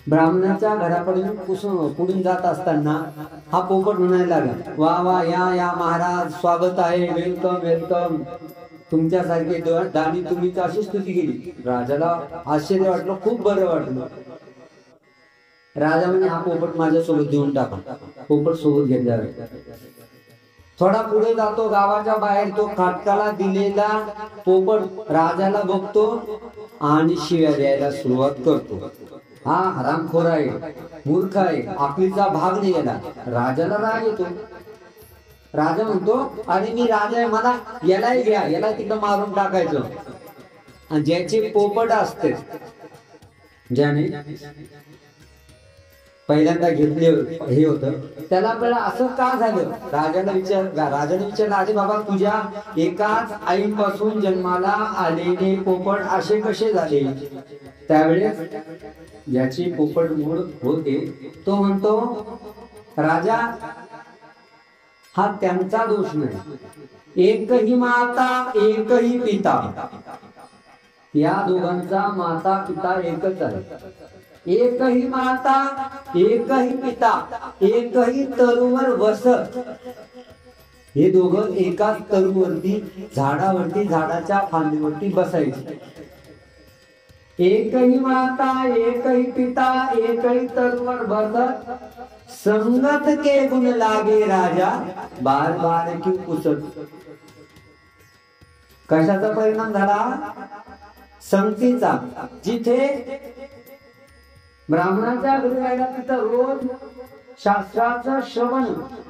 S1: ब्राह्मणाच्या घराकडून पुढून जात असताना हा पोपट म्हणायला लागला, वा वा, या या महाराज, स्वागत आहे, वेलकम वेलकम, तुमच्यासारखे दानी तुम्ही अशी स्तुती केली. राजाला आश्चर्य वाटलं, खूप बरं वाटलं. राजा म्हणे, हा पोपट माझ्यासोबत देऊन टाका. पोपट सोबत घेतला. थोडा पुढे जातो, गावाच्या बाहेर तो खाटकाला दिलेला पोपट राजाला बघतो आणि शिव्या द्यायला सुरुवात करतो. हा हरामखोर आहे, मूर्ख आहे, आपलीचा भाग नाही गेला. राजाला राग येतो. राजा म्हणतो, अरे मी राजा आहे, मला यालाही घ्या, याला तिकडं मारून टाकायचं. आणि ज्याचे पोपट असते, ज्याने पहिल्यांदा घेतले हे होतं, त्याला आपल्याला असं का झालं. राजाने विचारलं, अरे बाबा, तुझ्या एकाच आईपासून जन्माला आलेले पोपट असे कसे झाले. त्यावेळेस ज्याचे पोपट मूळ होते तो म्हणतो, राजा, हा त्यांचा दोष नाही, एकही माता एकही पिता, या दोघांचा माता पिता एकच आहे. एकही माता एकही पिता एकही तरुवर बसत. हे दोघं एकाच तरुवरती, झाडावरती, झाडाच्या फांदीवरती बसायचे. एकही माता एकही पिता एकही तरुवर बसत, संगत के गुण लागे राजा, बार बार क्यों पुसत. कशाचा परिणाम झाला. संगतीचा. जिथे ब्राह्मणाच्या घरी राहिला तिथं रोज शास्त्राचं श्रवण,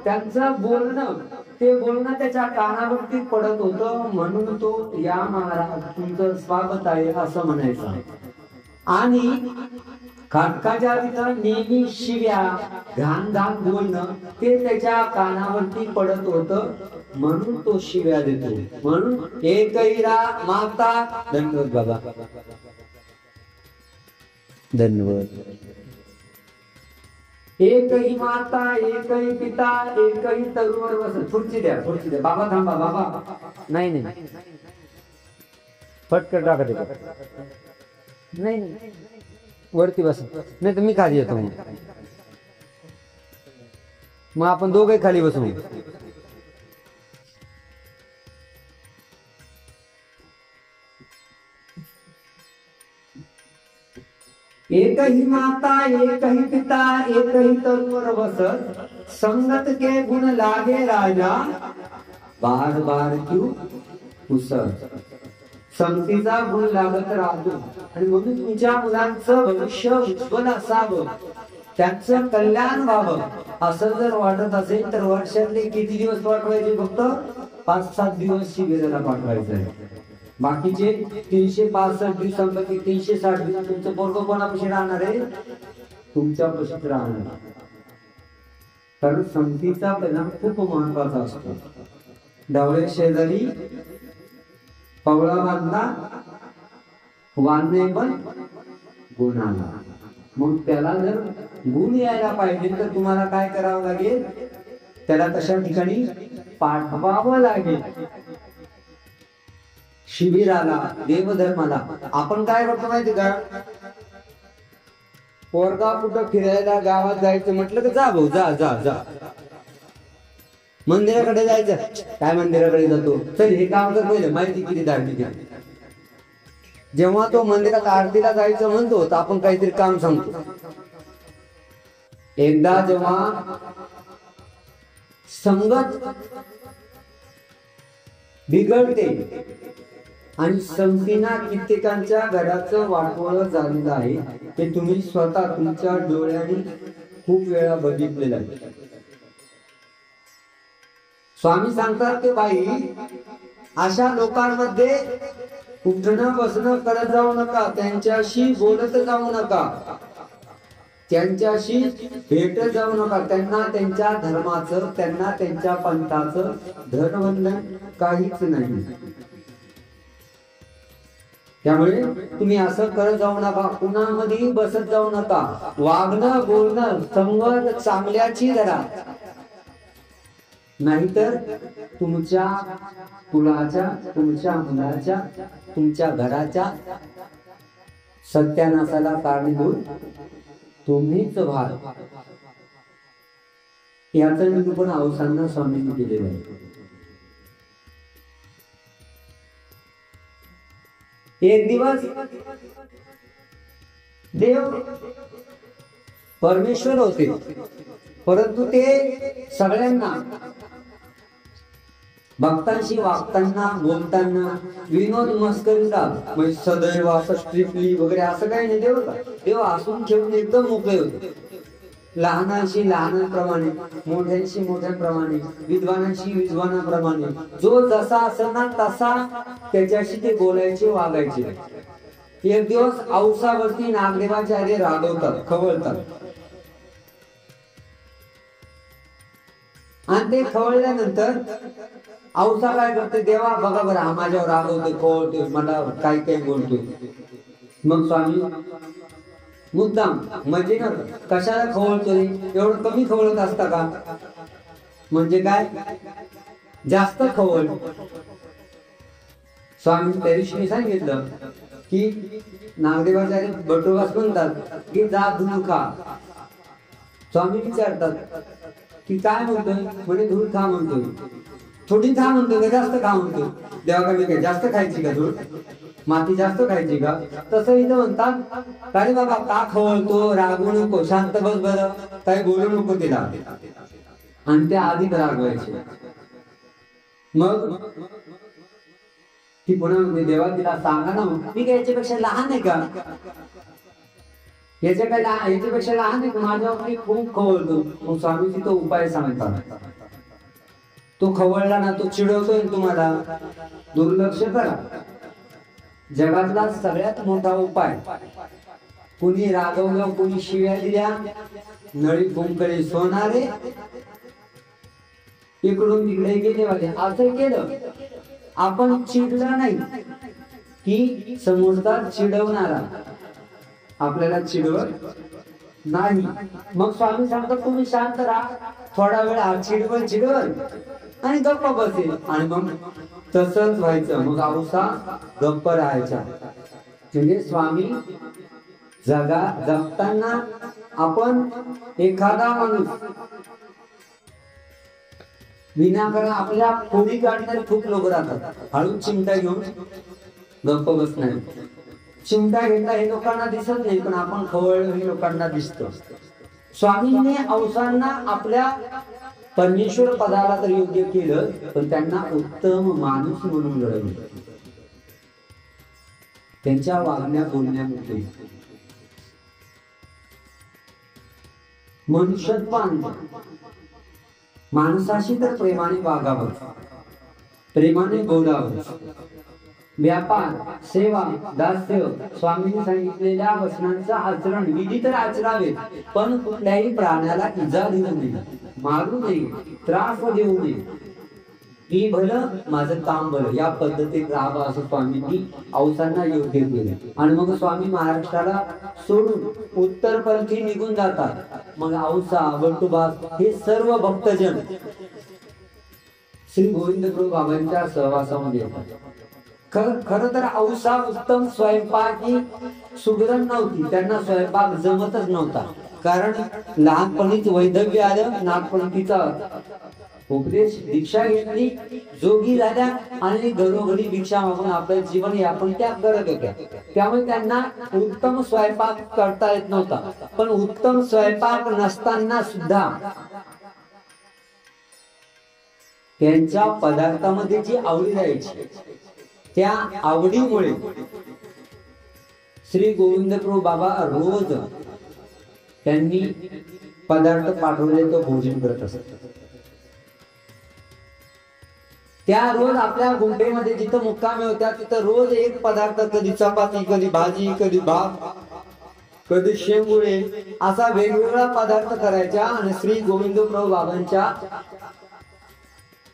S1: त्यांचं बोलणं, ते बोलणं त्याच्या कानावरती पडत होतं. म्हणून तो, या महाराज, तुमचं स्वागत आहे असं म्हणायचं. आणि खाटकाच्या तिथं नेहमी शिव्या, घाण घाण बोलणं ते त्याच्या कानावरती पडत होतं. म्हणून तो शिव्या देतो. म्हणून एकही माता, धन्यवाद बाबा, धन्यवाद. एकही माता एकही पिता एकही तरुवर बसत. खुर्ची द्या, खुर्ची द्या. बाबा थांबा, बाबा, नाही नाही, फटकन टाका ते. नाही नाही, वरती बस, नाही तर मी खाली येतो. मग आपण दोघे खाली बसू. एकही माता एकही पिता एकही तरुवर बसत, संगत के गुण लागे राजा, बार बार क्यों पुसत. संगतीचा गुण लागत राहतो. आणि म्हणून तुमच्या मुलांचं भविष्य उज्ज्वल असावं, त्यांचं कल्याण व्हावं असं जर वाटत असेल तर वर्षातले किती दिवस पाठवायचे. फक्त 5-7 दिवस शिबिराला पाठवायचं आहे. बाकीचे 365 दिवसांपैकी 360 दिवस तुमचं पोरगं कोणापाशी राहणार आहे. तुमच्यापाशीच राहणार. कारण संगतीचा परिणाम खूप महत्वाचा असतो. डावळे शेजारी पवळा बांधला, वांदे पण गुणाला. मग त्याला जर गुण यायला पाहिजे तर तुम्हाला काय करावं लागेल. त्याला तशा ठिकाणी पाठवावं लागेल. शिबिराला, देवधर्माला. आपण काय करतो माहिती का. पोरगा कुठं फिरायला गावात जायचं म्हटलं की जा भाऊ, जा जा जा. मंदिराकडे जायचं, काय मंदिराकडे जातो, चल हे काम कर पहिलं, माहिती किती धार्मिक आहे. जेव्हा तो मंदिरात आरतीला जायचं म्हणतो तर आपण काहीतरी काम सांगतो. एकदा जेव्हा संगत बिघडते आणि संगतीना कित्येकांच्या घराचं वाटोळं झालेलं आहे, ते तुम्ही स्वतः तुमच्या डोळ्यांनी खूप वेळा बघितलेलं आहे. स्वामी सांगतात की बाई, अशा लोकांमध्ये उठणं बसणं करत जाऊ नका, त्यांच्याशी बोलत जाऊ नका, त्यांच्याशी भेटत जाऊ नका. त्यांना त्यांच्या धर्माचं, त्यांना त्यांच्या पंथाचं धनवंदन काहीच नाही. त्यामुळे तुम्ही असं करत जाऊ नका, कुणामध्ये बसत जाऊ नका. वागणं बोलणं संवाद चांगल्याची धरा, नाहीतर तुमच्या कुलाच्या, तुमच्या मुलाच्या, तुमच्या घराच्या सत्यानाशाला कारणीभूत तुम्हीच व्हाल, याचं निरूपण अवसांना स्वामींनी केलेलं आहे. एक दिवस देव परमेश्वर होते, परंतु ते सगळ्यांना भक्तांशी वागताना बोलताना विनोद मस्करीला म्हणजे सदैव असं स्ट्रिक्टली वगैरे असं काही नाही. देव हसून खेळून एकदम मोकळे होते. लहानांशी लहानांप्रमाणे, मोठ्यांशी मोठ्यांप्रमाणे, विद्वानांशी विद्वानाप्रमाणे, जो जसा असेल ना तसा त्याच्याशी ते बोलायचे वागायचे. एक दिवस औसावरती नागदेवाचार्य रागवतात, खवळतात, आणि ते खवळल्यानंतर औसा काय करते, देवा बघा बरं हा माझ्यावर रागवतोय, खवळतोय, मला काय काय बोलतोय. मग स्वामी मुद्दाम म्हणजे ना कशाला खवळतोय, एवढं कमी खवळत असता का, म्हणजे काय जास्त खवळ. स्वामी त्या दिवशी सांगितलं की नागदेवाचार्य बटोबास म्हणतात की जा धूळ खा. स्वामी विचारतात की काय म्हणतोय, म्हणजे धूळ खा म्हणतोय. थोडी खा म्हणतोय का जास्त खा म्हणतोय. देवा कमी काय जास्त खायची का, धूळ माती जास्त खायची का. तसं इथं म्हणतात अरे बाबा का खवळतो, रागवू नको, शांत बस बरं, काही बोलू नको तिला. आणि ते आधीच रागवायचे. मग ती पुन्हा देवा तिला सांगा ना, मी काय याच्यापेक्षा लहान आहे का, याच्यापेक्षा लहान आहे का, माझ्यावर खूप खवळतो. मग स्वामी तो उपाय सांगतात. तो खवळला ना, तो चिडवतोय तुम्हाला, दुर्लक्ष करा. जगातला सगळ्यात मोठा उपाय, कुणी रागवलं, कुणी शिव्या दिल्या, नळी कुंकळे सोनारे, इकडून तिकडे गेले वाले, असं केलं आपण चिडलं नाही की समोरचा चिडवणारा आपल्याला चिडवत नाही. मग स्वामी सांगतात तुम्ही शांत राहा, थोडा वेळ चिडवल आणि गप्पा बसेल, आणि मग तसंच व्हायचं. मग औसा गप्प राहायचा. म्हणजे स्वामी जगताना आपण एखादा माणूस विनाकारण आपल्या खोडी काढणारे खूप लोक राहतात. हळूच चिमटा घेऊन गप्प बसणार. चिमटा घेतला हे लोकांना दिसत नाही, पण आपण खवळ हे लोकांना दिसतं. स्वामीने औसांना आपल्या परमेश्वर पदाला तर योग्य केलं, पण त्यांना उत्तम माणूस म्हणून घडवलं. त्यांच्या वागण्या बोलण्यामध्ये मनुष्यत्व आणलं. माणसाशी तर प्रेमाने वागावं, प्रेमाने बोलावं. व्यापार, सेवा, दास्य, स्वामींनी सांगितलेल्या वचनांचं आचरण विधी तर आचरावे, पण कुठल्याही प्राण्याला इजा देऊ नये, मारू नये, त्रास देऊ नये. मी भलं माझं काम भलं, या पद्धतीत राहावं असं स्वामींनी औसांना योग्य केलं. आणि मग स्वामी महाराष्ट्राला सोडून उत्तरपंथी निघून जातात. मग औसा, बटुबास हे सर्व भक्तजन श्री गोविंद प्रभू बाबांच्या सहवासामध्ये येतात. खर तर औसा उत्तम स्वयंपाकी सुगरण नव्हती, त्यांना स्वयंपाक जमतच नव्हता. कारण लहानपणीच वैधव्य आलं, नागपंथीचा उपदेश, दीक्षा घेतली, जोगी झाल्या आणि घरोघरी भिक्षा मागून आपलं जीवन यापन त्या करत होत्या. त्यामुळे त्यांना उत्तम स्वयंपाक करता येत नव्हता. पण उत्तम स्वयंपाक नसताना सुद्धा त्यांच्या पदार्थामध्ये जी आवडी राहायची, त्या आवडीमुळे श्री गोविंद प्रभू बाबा रोज त्यांनी पदार्थ पाठवले, तो भोजन करत असत. त्या रोज आपल्या गुंठेमध्ये जिथं मुक्कामी होत्या तिथं रोज एक पदार्थ, कधी चपाती, कधी भाजी, कधी भात, कधी शेंगुळे, असा वेगवेगळा पदार्थ करायच्या आणि श्री गोविंद प्रभू बाबांच्या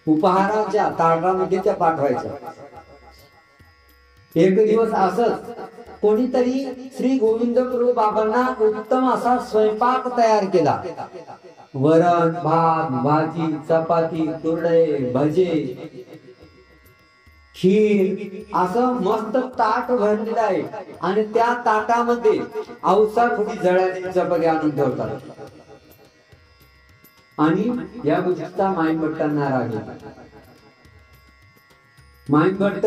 S1: उपहाराच्या ताटामध्ये त्या पाठवायच्या. एक दिवस असंच कोणीतरी श्री गोविंद प्रभू बाबांना उत्तम असा स्वयंपाक तयार केला. वरण, भात, भाजी, चपाती, कुरडे, भजे, खीर असं मस्त ताट भरलेलं आहे आणि त्या ताटामध्ये औसा थोडी जळालेली चपाती आणून ठेवतात आणि या गोष्टीचा माईंभट्टांना राग येतो. माईंभट्ट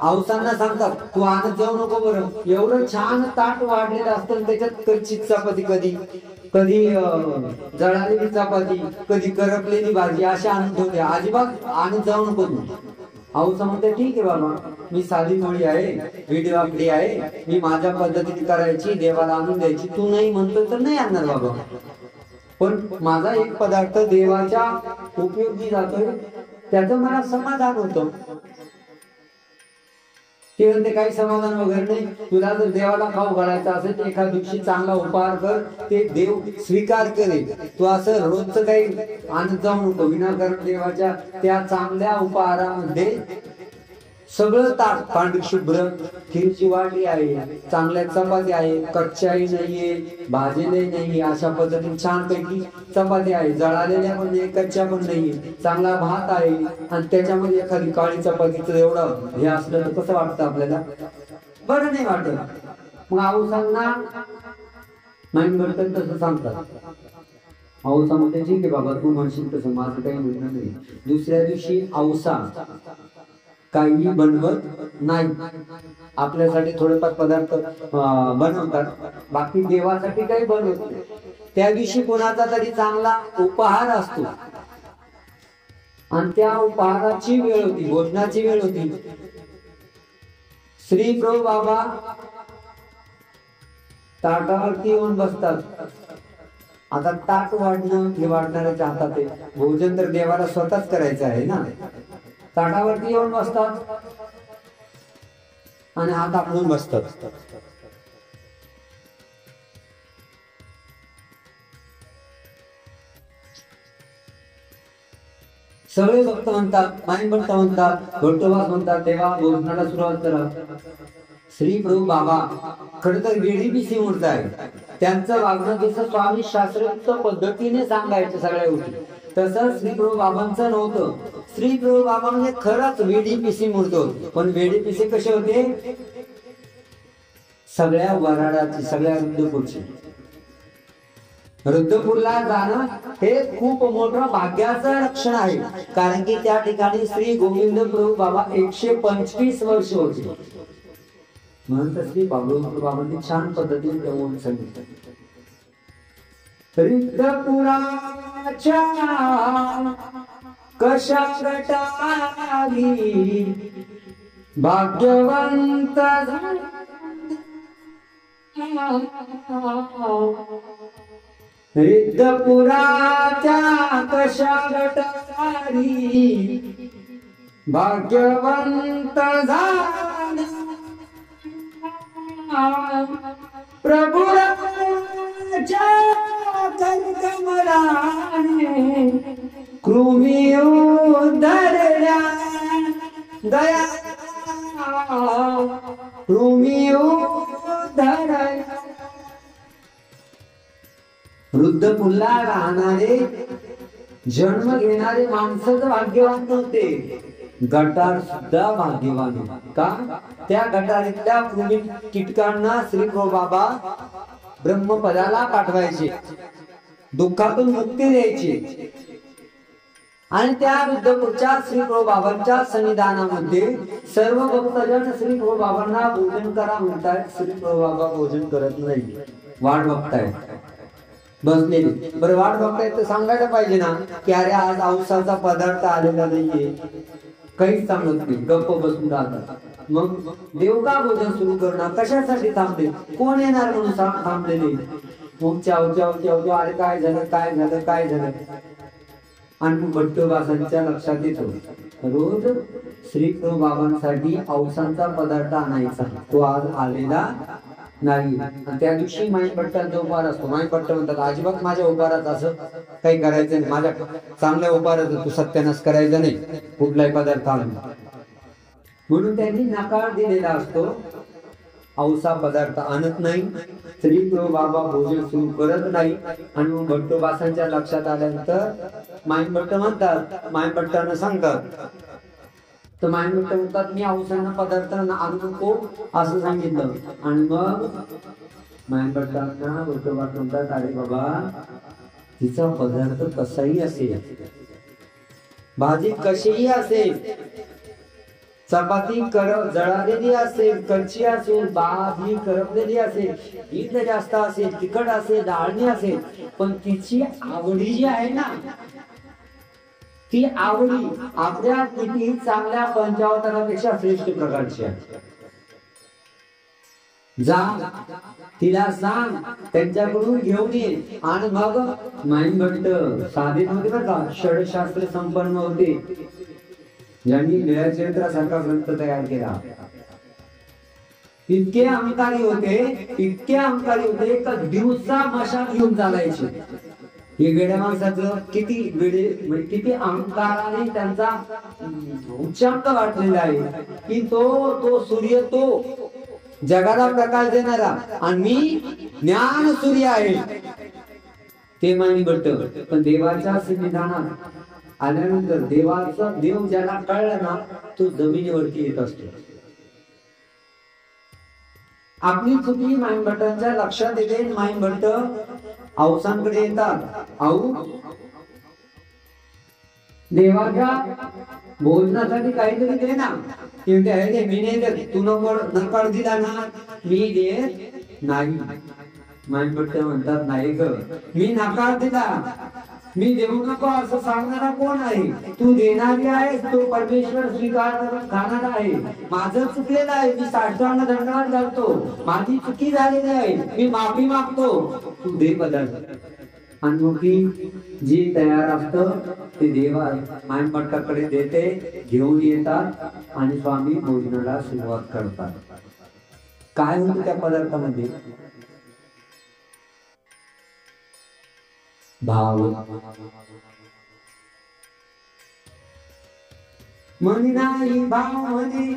S1: औसांना सांगतात तू आणत जाऊ नको बरं, एवढं छान ताट वाढलेलं असतं त्याच्यात कच्ची चपाती, कधी कधी जळालेली चपाती, कधी करपलेली भाजी अशी आणून ठेवते, अजिबात आणत जाऊ नको तू. औसा म्हणते ठीक आहे बाबा, मी साधी थोडी आहे, व्हिडिओ आपली आहे, मी माझ्या पद्धतीने करायची, देवाला आणून द्यायची, तू नाही म्हणतो तर नाही आणणार बाबा, पण माझा एक पदार्थ देवाच्या उपयोगी जातोय त्याचं मला समाधान होतं. ते म्हणते काही समाधान वगैरे नाही, तुला जर देवाला खाऊ घालायचं असेल तर एका दिवशी चांगला उपहार कर, ते देव स्वीकार करेल. तू असं रोजचं काही आणत जाऊ नको. विनाकारण देवाच्या त्या चांगल्या उपहारामध्ये सगळं ताट पांढरी शुभ्र खीरची वाटी आहे, चांगल्या चपाती आहे, कच्च्याही नाहीये, भाजलेली नाहीये, अशा पद्धतीने छानपैकी चपाती आहे, जळालेल्या पण नाही, कच्च्या पण नाहीये, चांगला भात आहे आणि त्याच्यामध्ये एखादी काळी चपातीचं एवढं हे असलं तर कसं वाटतं आपल्याला? बरं नाही वाटत. मग औसांना माईंभट्ट तसं सांगतात. औसा म्हणते ठीक आहे बाबा, तू म्हणशील तसं, माझं काही म्हणणं नाही. दुसऱ्या दिवशी औसा काही बनवत नाही, आपल्यासाठी थोडेफार पदार्थ बनवतात, बाकी देवासाठी काही बनवत नाही. त्या दिवशी कोणाचा तरी चांगला उपहार असतो आणि त्या उपहाराची वेळ होती, भोजनाची वेळ होती. श्री प्रभू बाबा ताटावरती येऊन बसतात. आता ताट वाढणं हे वाढणाऱ्याच्या हातात आहे, भोजन तर देवाला स्वतःच करायचं आहे ना. ताटावरती येऊन बसतात आणि हात आपणून बसतात. सगळे भक्त म्हणतात, माईंभट्ट म्हणतात, भट्टोबास म्हणतात, देवा भोजनाला सुरुवात करा. श्री प्रभू बाबा खरं तर वेडीपिसी मूर्त आहे, त्यांचं वागणं जसं स्वामी शास्त्रोक्त पद्धतीने सांगायचं सगळ्या गोष्टी, तसं श्री प्रभू बाबांचं नव्हतं. श्री प्रभू बाबा म्हणजे खरंच वेडीपिसी मूर्त होते. पण वेडीपिसी कसे होते? सगळ्या वराडाची, सगळ्या रुद्रपूरची. रुद्रपूरला जाणं हे खूप मोठं भाग्याचं लक्षण आहे, कारण की त्या ठिकाणी श्री गोविंद प्रभू बाबा 125 वर्ष होते. म्हणून तर श्री बाबांनी छान पद्धतीने तेवढं सांगितलं. रुद्रपुराच्या कशा गटाली भाग्यवंत रिद्धपुराच्या कशा गटारी भाग्यवंत झाला प्रभुराच्या कमलाने कृमी उधरल्या दया कृमी उधरल्या. रुद्रपुरला राहणारे जन्म घेणारे माणसं तर भाग्यवान नव्हते, गटार सुद्धा भाग्यवान. का? त्या गटारीतल्या कृमी कीटकांना श्री प्रभू बाबा ब्रह्मपदाला पाठवायचे, दुःखातून मुक्ती द्यायची. आणि त्या रुद्रपूरच्या श्री प्रभू बाबांच्या सन्निधानामध्ये सर्व भक्तजन श्री प्रभू बाबांना भोजन करा म्हणतात. श्री प्रभू बाबा भोजन करत नाही, वाट बघताय बसलेली. बरं वाट बघताय तर सांगायला पाहिजे ना की अरे आज औसाचा पदार्थ आलेला नाहीये, काहीच सांगत नाही, गप्प बसून राहतात. मग देव का भोजन सुरू करणार? कशासाठी थांबले? कोण येणार म्हणून थांबलेले? मग चाव चाव चाव, अरे काय झालं काय झालं काय झालं. आणि भट्टोबासांच्या लक्षात येतो रोज श्री प्रभू बाबांसाठी औसांचा पदार्थ आणायचा, तो आज आलेला नाही. त्या दिवशी माईंभट्टांचा उपहार असतो. माईंभट्ट म्हणतात अजिबात माझ्या उपहारात असं काही करायचं नाही, माझ्या चांगल्या उपहारात तू सत्यानाश करायचं नाही, कुठलाही पदार्थ आणला. म्हणून त्यांनी नकार दिलेला असतो, औसा पदार्थ आणत नाही. श्री प्रभू बाबा भोजन सुरू करत नाही. आणि मग भट्टोबासांच्या लक्षात आल्यानंतर माईंभट्ट म्हणतात, माईंभट्टांना सांगतात तर मायंभट्ट म्हणतात मी अवसांना पदार्थ आणू नको असं सांगितलं. आणि मग मायंभट्टांना विठोबा म्हणतात अरे बाबा तिचा पदार्थ कसाही असेल, भाजी कशीही असेल, चपाती जळालेली असेल, कच्ची असेल, भाजी करपलेली असेल, मीठ जास्त असेल, तिखट असेल, डाळणी असेल, पण तिची आवडी जी आहे ना, ती आवडी आपल्या किती चांगल्या पंचावतारापेक्षा श्रेष्ठ प्रकारची आहे. जा तिला सांग, त्यांच्याकडून घेऊन ये. आणि मग मायंभट्ट साधे नव्हते बरं का, षडशास्त्र संपन्न होते, ज्यांनी लीळाचरित्रासारखा ग्रंथ तयार केला. इतके अहंकारी होते, इतके अहंकारी होते का दिवसा मशाल घेऊन चालायचे. हे वेड्या माणसाचं किती अहंकाराने त्यांचा उच्चांक वाटलेला आहे की तो सूर्य, तो जगाला प्रकाश देणारा, आणि मी ज्ञान सूर्य आहे ते मायंभट्ट. पण देवाच्या संविधानात आल्यानंतर देव ज्याला कळला ना तो जमिनीवरती येत असतो. आपली चुकी मायंभट्टांच्या लक्षात येते. मायंभट्ट औसांकडे येतात. औ देवाच्या भोजनासाठी काहीतरी दे ना. मी नाही देत, तू नकार दिला ना मी देत नाही. मायंभट्ट म्हणतात नाही ग, मी नकार दिला, मी देऊ नको असं सांगणारा कोण आहे? तू देणारी आहे, तो परमेश्वर स्वीकार खाणारा आहे. माझं चुकलेलं आहे, मी साठवणं दंडवत घालतो, माझी चुकी झालेली आहे, मी माफी मागतो, तू दे पदार्थ. आणि मग जी तयार असतं ते देवा मायंभट्टाकडे देते, घेऊन येतात आणि स्वामी भोजनाला सुरुवात करतात. काय होतं त्या पदार्थामध्ये? भाव. म्हणी नाही भाव म्हणे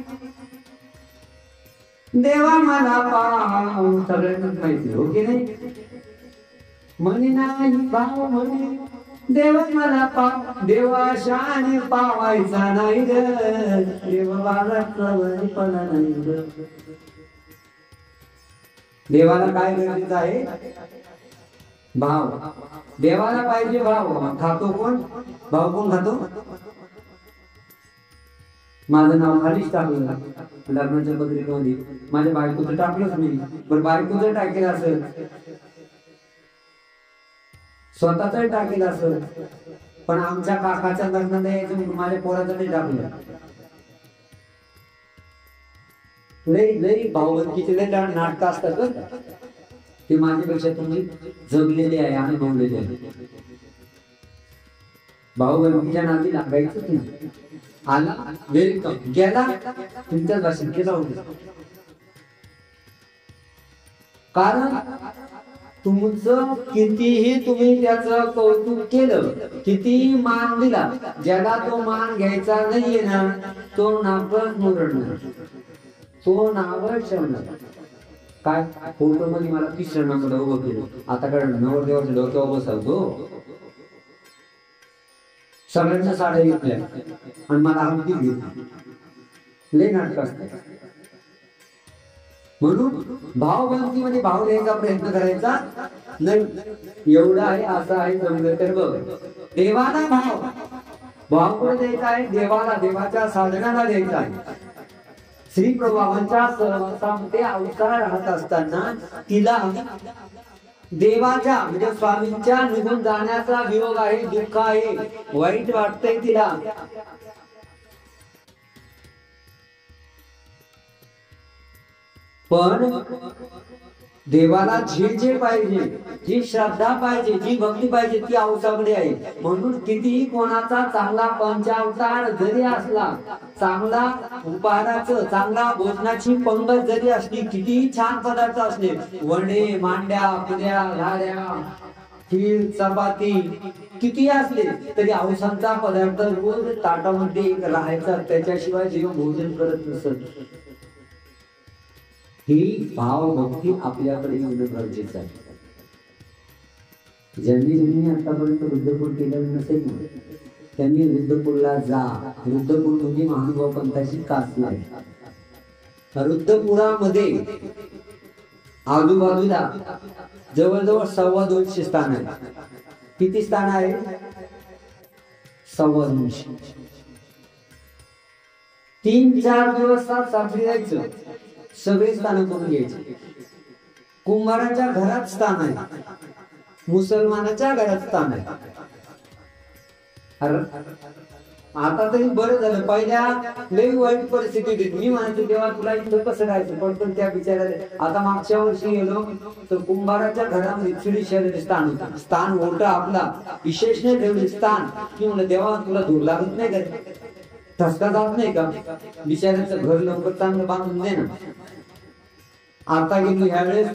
S1: देवा मला पाव. सगळ्यांनाच माहिती हो की नाही? म्हणी नाही भाव म्हणे देवा मला पाव, देवाशाने पावायचा नाही ग, देव बाळापणा नाही ग. देवाला काय गरजेचं आहे? भाव. देवाला पाहिजे भाव. खातो कोण? भाव कोण खातो? माझं नाव खालीच टाकलं लग्नाच्या पत्रिकेमध्ये, माझ्या बायकोचं टाकलंच मी. बरं बायकोचं टाकेल असेल, स्वतःच टाकेल असेल, पण आमच्या काकाच्या लग्नाला यायचं म्हणून माझ्या पोराचं नाही टाकलं. लई भावबंदकीचे लई नाटक असतात बरं. ते माझ्यापेक्षा तुम्ही जगलेले आहे, अनुभवलेले आहे. भाऊ-बहिणीच्या नाती लागायचं नाही. आला वेलकम, गेला तुमच्याच भाषेत केला होता. कारण तुमचं कितीही तुम्ही त्याचं कौतुक केलं, कितीही मान दिला, ज्याला तो मान घ्यायचा नाहीये ना तो नावच मुरडणार, तो नावच ठेवणार. काय फोटो मध्ये मला 30 नंबर उभं केलं, आता काय नवरदेवाच्या डोक्यावर बसवतो. सगळ्यांच्या साड्या घेतल्या आणि मला आमची घेतली. लय नाटक असतात. म्हणून भावबंदीमध्ये भाव द्यायचा प्रयत्न करायचा नाही. एवढं आहे, असं आहे, जमलं तर बघ. देवाला भाव कुठे द्यायचा आहे? देवाला, देवाच्या साधनाला द्यायचा आहे. श्री प्रभूंच्या सहवासामध्ये अवतार राहत असताना तिला देवाच्या म्हणजे स्वामींच्या निघून जाण्याचा वियोग आहे, दुःख आहे, वाईट वाटतंय तिला. पण देवाला जे पाहिजे, जी श्रद्धा पाहिजे, जी भक्ती पाहिजे ती औसाकडे आहे. म्हणून कितीही कोणाचा चांगला पंचावतार जरी असला, चांगला उपहाराचं, चांगला भोजनाची पंगत जरी असली, कितीही छान पदार्थ असले, वडे, मांड्या, पुऱ्या, लाड्या, खीर, चपाती किती असले तरी औसांचा पदार्थ रोज ताटामध्ये राहायचा, त्याच्याशिवाय जीव भोजन करत नसत. ही भाव भक्ती आपल्याकडे येणं गरजेचं आहे. ज्यांनी आतापर्यंत रुद्रपूर केलेलं नसेल त्यांनी रुद्रपूरला जा. रुद्रपूर म्हणजे महानुभाव पंथाची कास नाही. रुद्रपुरामध्ये आजूबाजूला जवळजवळ 250 स्थान आहे. किती स्थान आहे? 250. 3-4 दिवस सासरी जायचं, सगळे स्थान करून घ्यायचे. कुंभाराच्या घरात स्थान आहे, मुसलमानाच्या घरात स्थान आहे. आता तरी बरं झालं. पहिल्या लई वाईट परिस्थिती होती. मी म्हणायचो देवा तुला इथं कसं राहायचं, पण त्या बिचाऱ्याला. आता मागच्या वर्षी गेलो तर कुंभाराच्या घरामध्ये चिडीशेर स्थान होतं. स्थान मोठा आपला, विशेष नाही ठेवले स्थान. की म्हणलं देवा तुला धूर लागत नाही का, ठसका जात नाही का, बिचाऱ्याचं घर लवकर चांगलं बांधून दे ना. आता गेलो ह्यावेळेस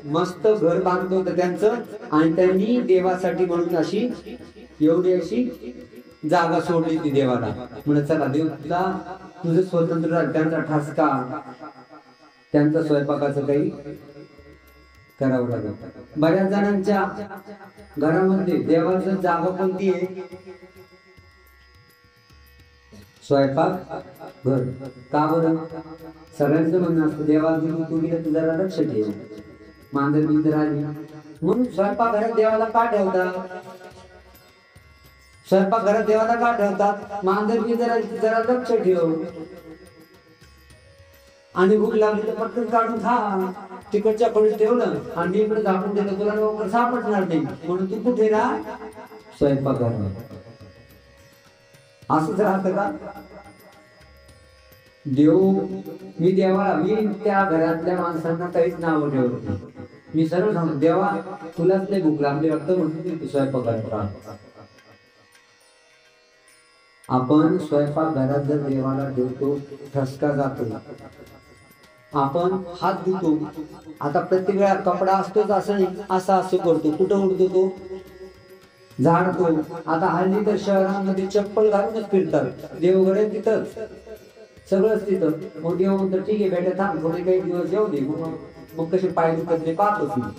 S1: मस्त घर बांधलं होतं त्यांचं, आणि त्यांनी देवासाठी म्हणून अशी एवढी अशी जागा सोडली ती देवाला. म्हणून चला देव तुला तुझं स्वतंत्र. त्यांचा ठसका, त्यांचा स्वयंपाकाचं काही करावं लागलं. बऱ्याच जणांच्या घरामध्ये देवाचं जागा कोणती आहे? स्वयंपाक घर. का बरं? सगळ्यांचं म्हणणं असतं देवा तू गेलं तर जरा लक्ष ठेव, मांजर बिंजर आली म्हणून स्वयंपाक घरात देवाला का ठेवतात? स्वयंपाक घरात देवाला का ठेवतात? मांजर बिंजर जरा लक्ष ठेव, आणि भूक लागली तर पटकन काढून खा. तिकडच्या खोलीत ठेवलं आणि इकडे झाकून दिलं, तुला लवकर सापडणार नाही. म्हणून तू कुठे राहा? स्वयंपाक घरात. असंच राहतं का? देव मी देवाला, मी त्या घरातल्या माणसांना काहीच नाव ठेवत नाही. मी सरळ सांगतो देवा तुलाच नाही भूक लागली वाटतं म्हणून तू स्वयंपाक घरात राहा. आपण स्वयंपाक घरात जर देवाला ठेवतो, ठसका जातो. आपण हात धुतो, आता प्रत्येक वेळा कपडा असतोच असं नाही, असं करतो. कुठं उडतो तो? झाडतो. आता हल्ली तर शहरांमध्ये चप्पल घालूनच फिरतात. देवघर तिथंच, सगळंच तिथं. मग देव म्हणतो ठीक आहे बेटा थांब, थोडे काही दिवस येऊ दे, मग कसे पाय दुखत ते पाहतोच मी.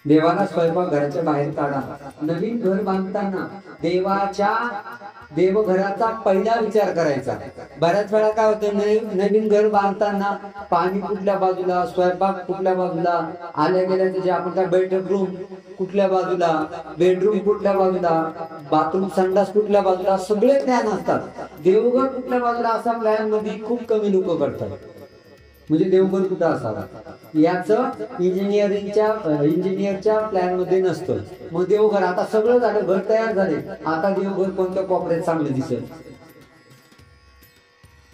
S1: देवाला स्वयंपाक घराच्या बाहेर काढा. नवीन घर बांधताना देवघराचा पहिला विचार करायचा. बऱ्याच वेळा काय होतं, नवीन घर बांधताना पाणी कुठल्या बाजूला, स्वयंपाक कुठल्या बाजूला, आल्या गेल्याचे जे आपण काय बैठक रूम कुठल्या बाजूला, बेडरूम कुठल्या बाजूला, बाथरूम संडास कुठल्या बाजूला, सगळे प्लॅन असतात. देवघर कुठल्या बाजूला असा प्लॅन मध्ये खूप कमी लोक करतात. म्हणजे देवघर कुठं असावा याचं इंजिनियरच्या प्लॅन मध्ये नसतं. मग देवघर आता सगळं झालं, घर तयार झाले, आता देवघर कोणत्या कोपऱ्यात चांगलं दिसेल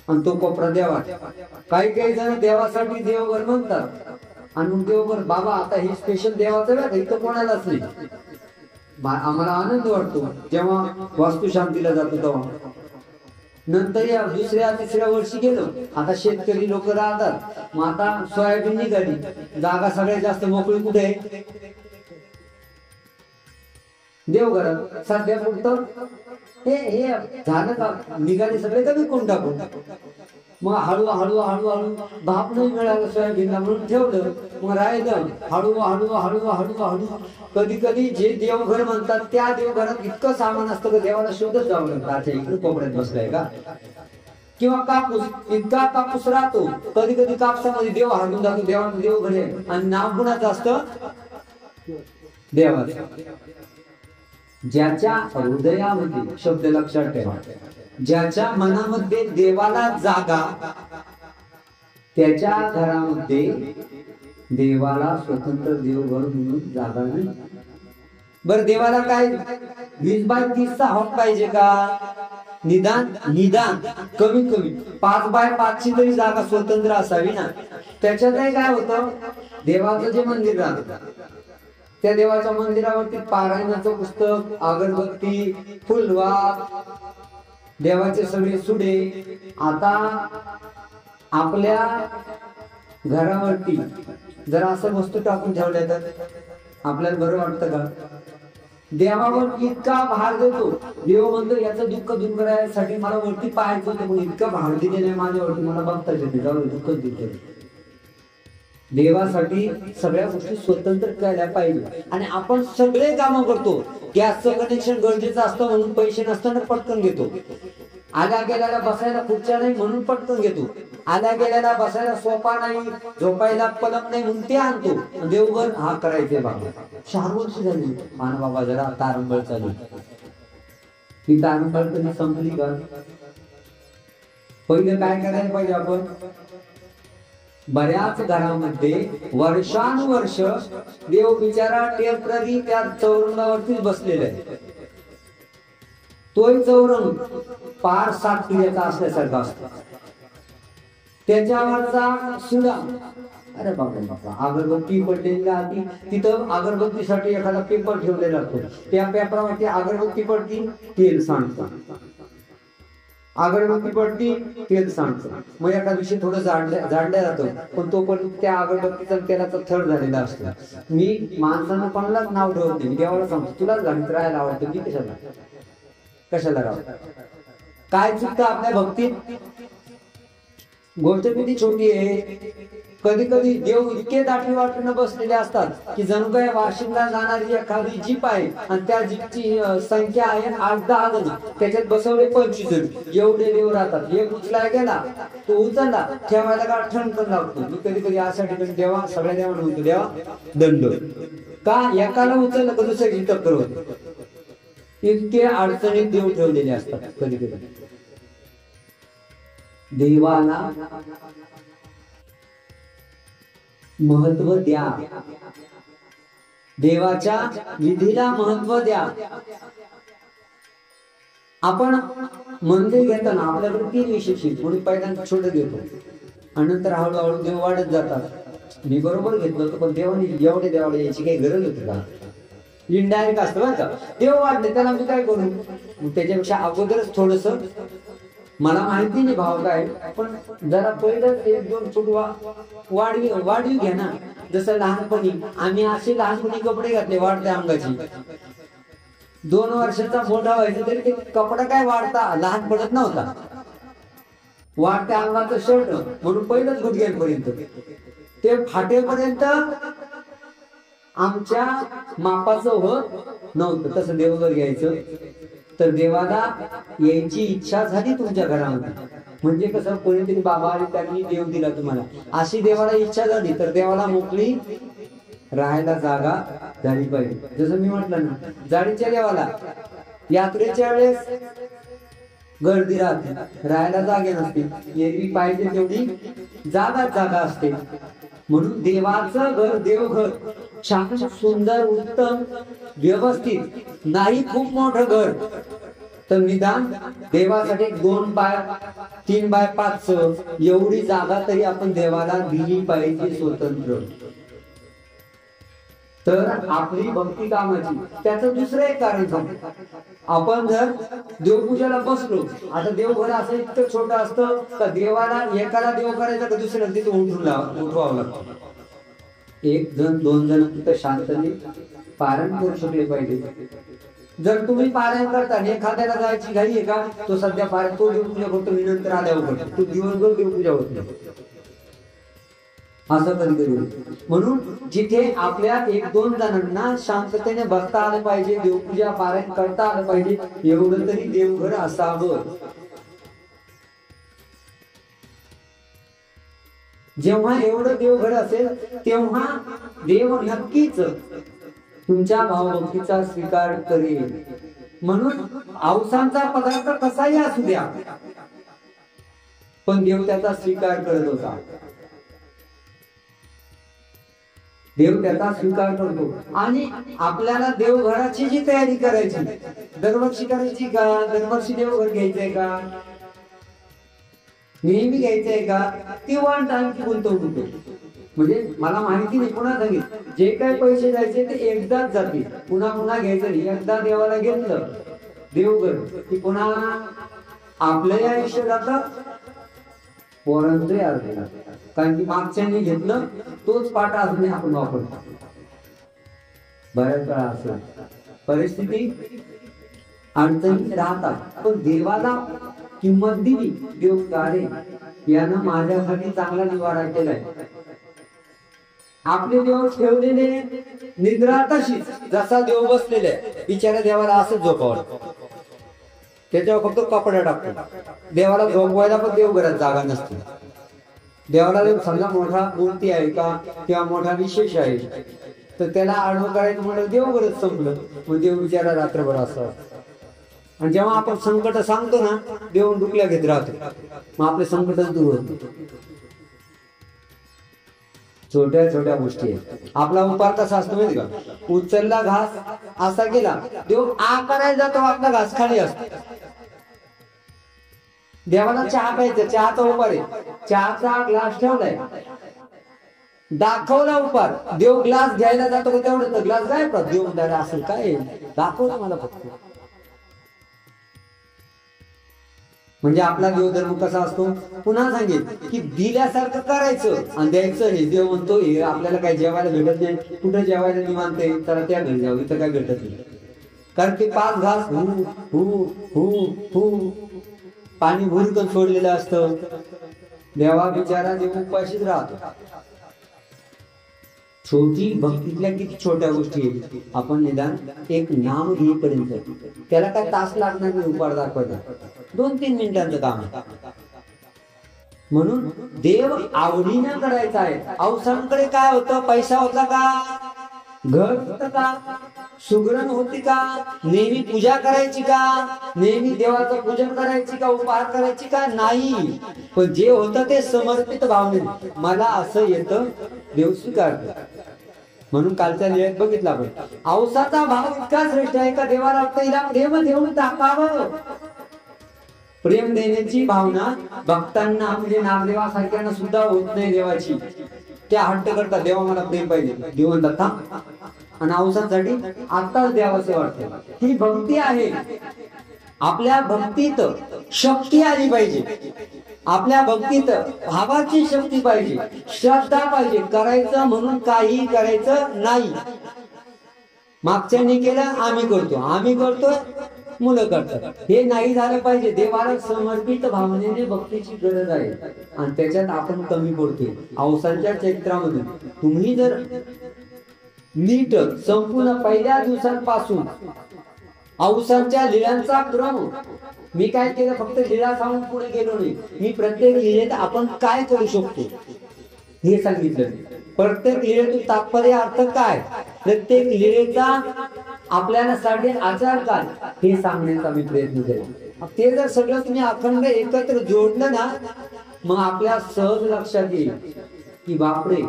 S1: आणि तो कोपरा देवा. काही जण देवासाठी देवघर म्हणतात, आणि देवघर बाबा आता हे स्पेशल देवाचं बघा, इथं कोणालाच नाही. आम्हाला आनंद वाटतो जेव्हा वास्तुशांतीला जातो तेव्हा. नंतर या दुसऱ्या तिसऱ्या वर्षी गेलो, आता शेतकरी लोक राहतात. मग आता सोयाबीन निघाली, जागा सगळ्यात जास्त मोकळी कुठे आहे? देवघरात. सध्या पुरतं हे झालं का, निघाले सगळे कमी कोण टाकून. मग हळूहळू भाप नाही मिळाला सोयाबीनला म्हणून ठेवलं. मग राहिलं हळू. कधी जे देवघर म्हणतात त्या देवघरात इतकं सामान असतं की देवाला शोधत जावं लागतं. अच्छा इकडे कोपऱ्यात बसलाय का? किंवा कापूस, इतका कापूस राहतो, कधी कापसामध्ये देव हरवून जातो. देवाचं देवघर आहे आणि नाव कुणाचं असतं? देवाचं. ज्याच्या हृदयामध्ये, शब्द लक्षात ठेवा, ज्याच्या मनामध्ये देवाला जागा, त्याच्या घरामध्ये देवाला स्वतंत्र देवघर म्हणून जागा नाही. बर देवाला काय 20x30चा हॉल पाहिजे का? निदान कमीत 5x5ची तरी जागा स्वतंत्र असावी ना. त्याच्यात काय होतं, देवाचं जे मंदिर राहतं त्या देवाच्या मंदिरावरती पारायणाचं पुस्तक, अगरबत्ती, फुलवात, देवाचे सगळे सुडे. आता आपल्या घरावरती जर असं वस्तू टाकून ठेवल्या तर आपल्याला बरं वाटतं का? देवावर इतका भार देतो. देव म्हणतो याचं दुःख दूर करायसाठी मला वरती पाहायचं होतं, पण इतका भार दिले नाही माझ्यावरती, मला बघता येते दुःख दूर. देवासाठी सगळ्या गोष्टी स्वतंत्र करायला पाहिजे. आणि आपण सगळे कामं करतो, गॅसचं कनेक्शन गरजेचं असतं म्हणून पैसे नसताना पटकन घेतो. आल्या गेल्याला बसायला खुर्च्या नाही म्हणून पटकन घेतो. आल्या गेल्याला बसायला सोफा नाही, झोपायला पलंग नाही म्हणून ते आणतो. देवघर हा करायचे बाबा 4 वर्ष झाली. मान बाबा जरा तारंबळ चालू. ही तारंबळ कधी संपली का? पहिलं काय करायला पाहिजे आपण? बऱ्याच घरामध्ये वर्षानुवर्ष देव बिचारा टेम्पररी त्या चौरंगावरतीच बसलेला आहे. तोही चौरंग पार 7 पिढ्याचा असल्यासारखा असतो. त्याच्यावरचा सुडा, अरे बाबा अगरबत्ती पडलेली आधी तिथं अगरबत्तीसाठी एखादा पेपर ठेवलेला असतो. त्या पेपरावरती अगरबत्ती पडती, तेल सांडतं. अगरबत्ती पडती, तेल सांडतं. मग एका दिवशी थोडं जाडल्या जातं, पण तो पण त्या अगरबत्तीचा तेलाचा थर झालेला असतो. मी माणसानं कोणालाच नाव ठेवत नाही. देवाला सांगतो तुलाच घालीत राहायला आवडतं, मी कशाला राहू? काय चुकतं आपल्या भक्तीत? गोष्ट किती छोटी आहे. कधी कधी देव इतके दाटी वाटून बसलेले असतात की जणू काय वाशिमला जाणारी एखादी जीप आहे आणि त्या जीपची संख्या आहे 8-10 जण, त्याच्यात बसवले 25 जण. एवढे देव राहतात. एक उचलाय गेला तो उचलला ठेवायला का ठणठण लागतो. मी कधी कधी अशा ठिकाणी देवा सगळ्या देवांना म्हणतो देवा दंड का एकाला उचललं का दुसऱ्याची टक्कर होते. इतके अडचणीत देव ठेवलेले असतात. कधी कधी देवाला महत्व द्या. देवाच्या विधीला महत्व द्या. आपण मंदिर घेताना आपल्याकडे 3 विशेष म्हणून पहिल्यांदा छोटं घेतो आणि नंतर हळूहळू देव वाढत जातात. मी बरोबर घेतलं होतं, पण देवाने एवढे देवाला यायची काही गरज होती का? इनडायरेक्ट असतं बरं का. देव वाढले त्याला मी काय करू? त्याच्यापेक्षा अगोदरच थोडस मला माहिती नाही भाव काय, पण जरा पहिलं 1-2 फूट वाढीव घ्या ना. जसं लहानपणी आम्ही असे लहानपणी कपडे घातले वाढत्या अंगाची. 2 वर्षाचा मोठा व्हायचा तरी ते कपडा काय वाढता लहान पडत नव्हता. वाढत्या अंगाचं शर्ट म्हणून पहिलंच गुडघ्यांपर्यंत ते फाटेपर्यंत आमच्या मापाचं होत नव्हतं. तसं देवघर घ्यायचं तर देवाला यायची इच्छा झाली तुमच्या घरामध्ये, म्हणजे कसं कोणीतरी बाबा आले त्यांनी देव दिला तुम्हाला, अशी देवाला इच्छा झाली तर देवाला मोकळी राहायला जागा झाली पाहिजे. जसं मी म्हटलं ना, जाळीच्या देवाला यात्रेच्या वेळेस गर्दी राहते, राहायला जागे नसते. एरवी पाहिजे तेवढी जागा असते. म्हणून देवाचं घर देवघर छान सुंदर उत्तम व्यवस्थित, नाही खूप मोठं घर तर निदान देवासाठी 2 बाय 3 बाय 5 एवढी जागा तरी आपण देवाला दिली पाहिजे स्वतंत्र. तर आपली भक्ती कामाची. त्याचं दुसरं एक कारण सांगतो. आपण जर देवपूजाला बसलो, आता देवघर असं इतकं छोटं असतं का देवाला एकाला देव करायचा का दुसऱ्याला तिथे उठवावं लागतं. 1 जण 2 जण तिथं शांतने पारायण करू शकले पाहिजे. जर तुम्ही पारायण करता एखाद्याला जायची घाई आहे का, तो सध्या पारायण तो देवपूजा करतो, मी नंतर आल्यावर करतो, तो दिवसभर देवपूजा होत नाही. असं कधी कधी. म्हणून जिथे आपल्या 1-2 जणांना शांततेने बसता आलं पाहिजे, देवपूजा पारायण करता आलं पाहिजे, एवढं तरी देवघर असावं. जेव्हा एवढं देवघर असेल तेव्हा देव नक्कीच तुमच्या भावभक्तीचा स्वीकार करेल. म्हणून अवसांचा पदार्थ कसाही असू द्या, पण देव त्याचा स्वीकार करत होता. देव त्याचा स्वीकार करतो. आणि आपल्याला देवघराची जी तयारी करायची, दरवर्षी करायची का, दरवर्षी देवघर घ्यायचंय का, नेहमी घ्यायचंय का, ती वन टाइमची गुंतवणूक आहे. म्हणजे मला माहिती नाही, पुन्हा सांगितलं, जे काही पैसे जायचे ते एकदाच जातील, पुन्हा पुन्हा घ्यायचं नाही. एकदा देवाला घेतलं देवघर की पुन्हा आपलंही आयुष्य जातं, पोरांचंही अर्थ जातं. कारण की मागच्याने घेतलं तोच पाठ अजूनही आपण वापरतो. बऱ्याच वेळा असं परिस्थिती अडचणीत राहतात, पण देवाला किंमत दिली. देव अरे यानं माझ्यासाठी चांगला निवारा केलाय आपले देव ठेवलेले निद्रा तशीच, जसा देव बसलेला आहे बिचाऱ्या देवाला असंच झोपावं, त्याच्यावर फक्त कपडा टाकतो. देवाला झोपवायला पण देवघरात जागा नसते. देवाला जर समजा मोठा मूर्ती आहे का किंवा मोठा विशेष आहे तर त्याला आडवं करायचं म्हणलं देवघरच संपलं, मग देव बिचारा रात्रभर असं. आणि जेव्हा आपण संकट सांगतो ना देव डुकल्या घेत राहतो, मग आपले संकटच दूर होते. छोट्या छोट्या गोष्टी आहेत. आपला उपार कसा असतो माहिती का, उचलला घास असा गेला, देव आ करायला जातो, आपला घास खाली असतो. देवाला चहा प्यायचा, चहाचा उपार आहे, चहाचा ग्लास ठेवलाय, दाखवला उपार, देव ग्लास घ्यायला जातो का तेवढं ग्लास काय देव द्यायला असेल काय दाखवला मला फक्त. म्हणजे आपला देव धर्म कसा असतो, पुन्हा सांगेल की दिल्यासारखं करायचं आणि द्यायचं. हे देव म्हणतो हे आपल्याला काही जेवायला भेटत नाही, कुठं जेवायला निवांत आहे तर त्या घरी जाऊ, इथं काय भेटत नाही. कारण की 5 घास पाणी भुरकन सोडलेलं असतं. देवा बिचारा देव उपाशीच राहतो. छोटी भक्तीतल्या किती छोट्या गोष्टी आहेत. आपण निदान एक नाम घेईपर्यंत त्याला काय तास लागणार नाही, उपार दाखवायला 2-3 मिनिटांचं काम आहे. म्हणून देव आवडीनं करायचा आहे. अवसरांकडे काय होतं, पैसा होता का, घर होतं का, सुगरण होती का, नेहमी पूजा करायची का, नेहमी देवाचं पूजन करायची का, उपहार करायची का, नाही. पण जे होतं ते समर्पित भावने, मला असं येतं देव स्वीकारतो. म्हणून कालच्या लीळेत बघितलं आपण, औसाचा भाव इतका श्रेष्ठ आहे का देवाला वाटतं हिला प्रेम देऊन टाकावं. प्रेम देण्याची भावना भक्तांना म्हणजे नामदेवासारख्यांना सुद्धा होत नाही देवाची. त्या हट्ट करतात देवा मला प्रेम पाहिजे, देव म्हणतात आणि औसांसाठी आताच द्यावंसं वाटतं. ही भक्ती आहे. आपल्या भक्तीत शक्ती आली पाहिजे, आपल्या भक्तीत भावाची शक्ती पाहिजे, श्रद्धा पाहिजे. करायचं म्हणून काही करायचं नाही. मागच्याने केलं आम्ही करतो, आम्ही करतोय मुलं करतात, हे नाही झालं पाहिजे. देवाला समर्पित भावनेने भक्तीची गरज आहे आणि त्याच्यात आपण कमी पडतोय. औसांच्या चरित्रामध्ये तुम्ही जर नीट संपूर्ण पहिल्या दिवसांपासून औसांच्या लीळांचा क्रम, मी काय केलं फक्त लीळा सांगून पुढे गेलो नाही, मी प्रत्येक लीळेत आपण काय करू शकतो हे सांगितलं. प्रत्येक लीळेतून तात्पर्य अर्थ काय, प्रत्येक लीळेचा आपल्याला साठी आचार काय हे सांगण्याचा मी प्रयत्न केला. ते जर सगळं तुम्ही अखंड एकत्र जोडलं ना मग आपल्या सहज लक्षात येईल की बापरे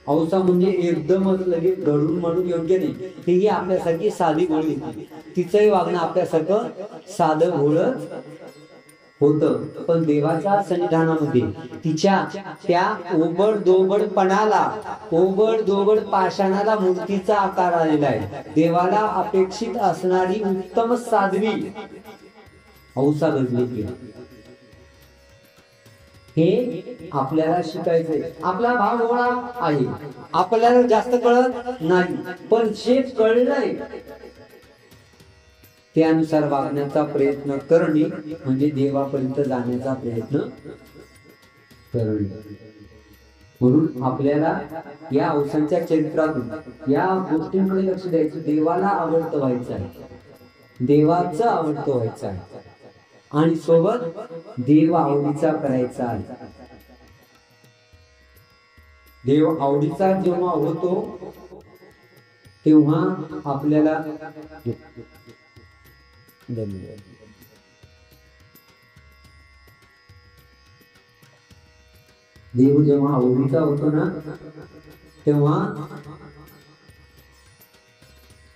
S1: औसा म्हणजे एकदमच लगेच घडून म्हणून योग्य नाही. तीही आपल्यासाठी साधी गोळी, तिचंही वागणं आपल्यासारखं साधं भोळच होतं. पण देवाच्या सन्निधानामध्ये तिच्या त्या ओबड दोबड पाषाणाला मूर्तीचा आकार आलेला आहे. देवाला अपेक्षित असणारी उत्तम साध्वी औसा घडली. हे आपल्याला शिकायचंय. आपला भाव ओळा आहे, आपल्याला जास्त कळत नाही, पण जे कळलंय त्यानुसार वागण्याचा प्रयत्न करणे म्हणजे देवापर्यंत जाण्याचा प्रयत्न करणे. म्हणून आपल्याला या औसांच्या चरित्रातून या गोष्टींकडे लक्ष द्यायचं. देवाला आवडतं व्हायचं आहे, देवाचं आवडतं व्हायचं आहे आणि सोबत देव आवडीचा करायचा आहे. देव आवडीचा जेव्हा होतो तेव्हा आपल्याला देव जेव्हा आवडीचा होतो ना तेव्हा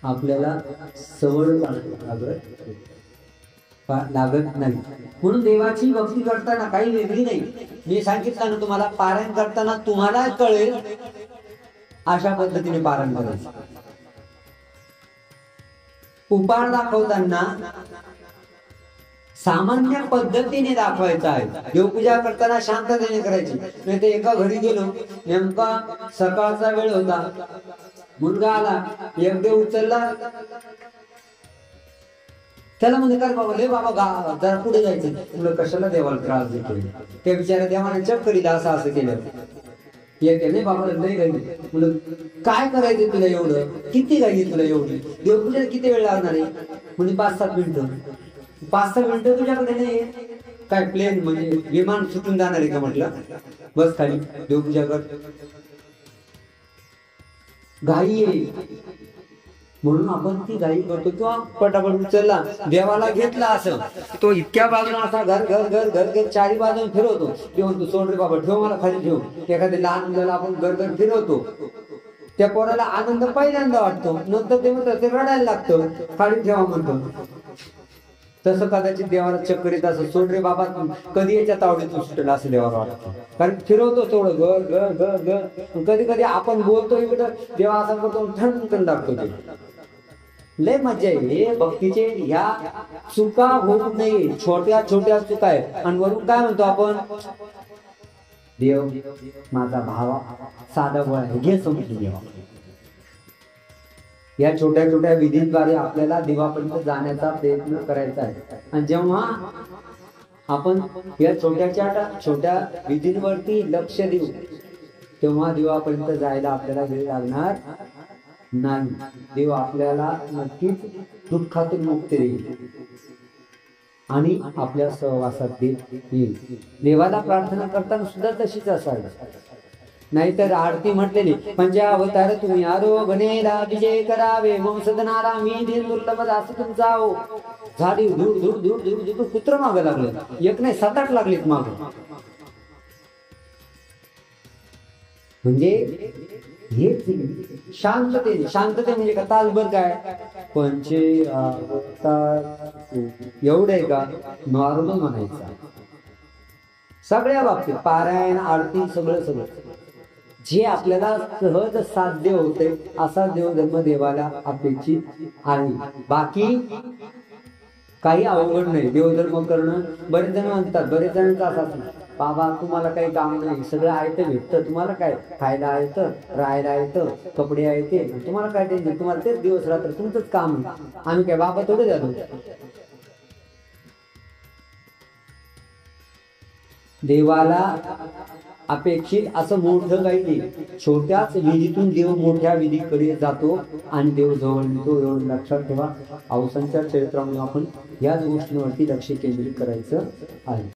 S1: आपल्याला सवड लागत नाही. म्हणून देवाची भक्ती करताना काही वेगळी नाही. मी सांगितलं ना तुम्हाला, पारायण करताना तुम्हाला कळेल अशा पद्धतीने पारायण करायचं. उपार दाखवताना सामान्य पद्धतीने दाखवायचा आहे. देवपूजा करताना शांततेने करायची. नाही तर एका घरी गेलो, नेमका सकाळचा वेळ होता, मुलगा आला, एक देव उचलला, त्याला म्हणजे काय बाबा ले बाबा जरा पुढे जायचं, तुला कशाला देवाला त्रास देतोय. त्या बिचारा देवाने चक करील असं केलं. एक नाही बाबा लय गाई मुलं, काय करायचं तुला एवढं, किती गाई तुला एवढी, देवपूजेला किती वेळ लागणार आहे? म्हणजे 5-7 मिनिटं. 5-6 मिनिटं तुझ्याकडे नाही काय प्लेन म्हणजे विमान सुटून जाणार आहे का म्हटलं? बस खाली देवपूजा कर. गाई आहे म्हणून आपण ती गाई करतो किंवा पटापट उचलला देवाला घेतला असं तो इतक्या बाजूला असा घर घर घर घर घर चारी बाजून फिरवतो. किंवा तू सोड रे बाबा, ठेव मला खाली ठेव. एखाद्या लहान मुलाला आपण घर घर फिरवतो, त्या पोराला आनंद पहिल्यांदा वाटतो, नंतर ते म्हणतात ते रडायला लागतं, खाली ठेवा म्हणतो. तसं कदाचित देवाला चक्कर येत असं, सोड रे बाबा कधी याच्या तावडीत सुटलं असं देवाला वाटतं. कारण फिरवतो तेवढं घर घर घर घर. कधी कधी आपण बोलतो इकडं देवा असा करतो, ठणठण लागतो. ते लय मजा आहे भक्तीचे. ह्या चुका होऊ नये, छोट्या छोट्या चुका आहे. आणि वरून काय म्हणतो आपण, देव माझा भावा साधा बोळा आहे, घे समजून देवा. या छोट्या छोट्या विधीद्वारे आपल्याला देवापर्यंत जाण्याचा प्रयत्न करायचा आहे. आणि जेव्हा आपण या छोट्या विधींवरती लक्ष देऊ तेव्हा देवापर्यंत जायला आपल्याला वेळ लागणार नाही. देव आपल्याला नक्कीच दुःखातून मुक्ती देईल आणि आपल्या सहवासात येईल. देवाला प्रार्थना करताना सुद्धा तशीच असावी. नाहीतर आरती म्हटलेली, पंचावतार तुम्ही आरोग्यला विजय करावे, मग सदनारा मी दिन दुर्लभ असं तुमचा हो. झाली दूर दूर दूर दूर दूर कुत्र मागं लागलं, एक नाही 7-8 लागलीत माग. म्हणजे हेच शांतते म्हणजे का तासभर काय एवढं आहे का, नॉर्मल म्हणायचं. सगळ्या बाबतीत पारायण आरती सगळं जे आपल्याला सहज साध्य होते असा देवधर्म देवाला अपेक्षित आहे. बाकी काही अवघड नाही देवधर्म करणं. बरेच जण म्हणतात, बरेच जणांचा असाच नाही, बाबा तुम्हाला काही काम नाही, सगळं आहे भेटतं, तुम्हाला काय खायला आहे तर, राहायला आहे तर, कपडे आहे ते, तुम्हाला काय टेन्शन, तुम्हाला तेच दिवस रात्र तुमचंच काम आहे, आम्ही काय बाबा थोडं जातो. देवाला अपेक्षित असं मोठं काही नाही. छोट्याच विधीतून देव मोठ्या विधीकडे जातो आणि देव जवळ येतो. एवढं लक्षात ठेवा. अवसंचार चरित्रामुळे आपण याच गोष्टींवरती लक्ष केंद्रित करायचं आहे.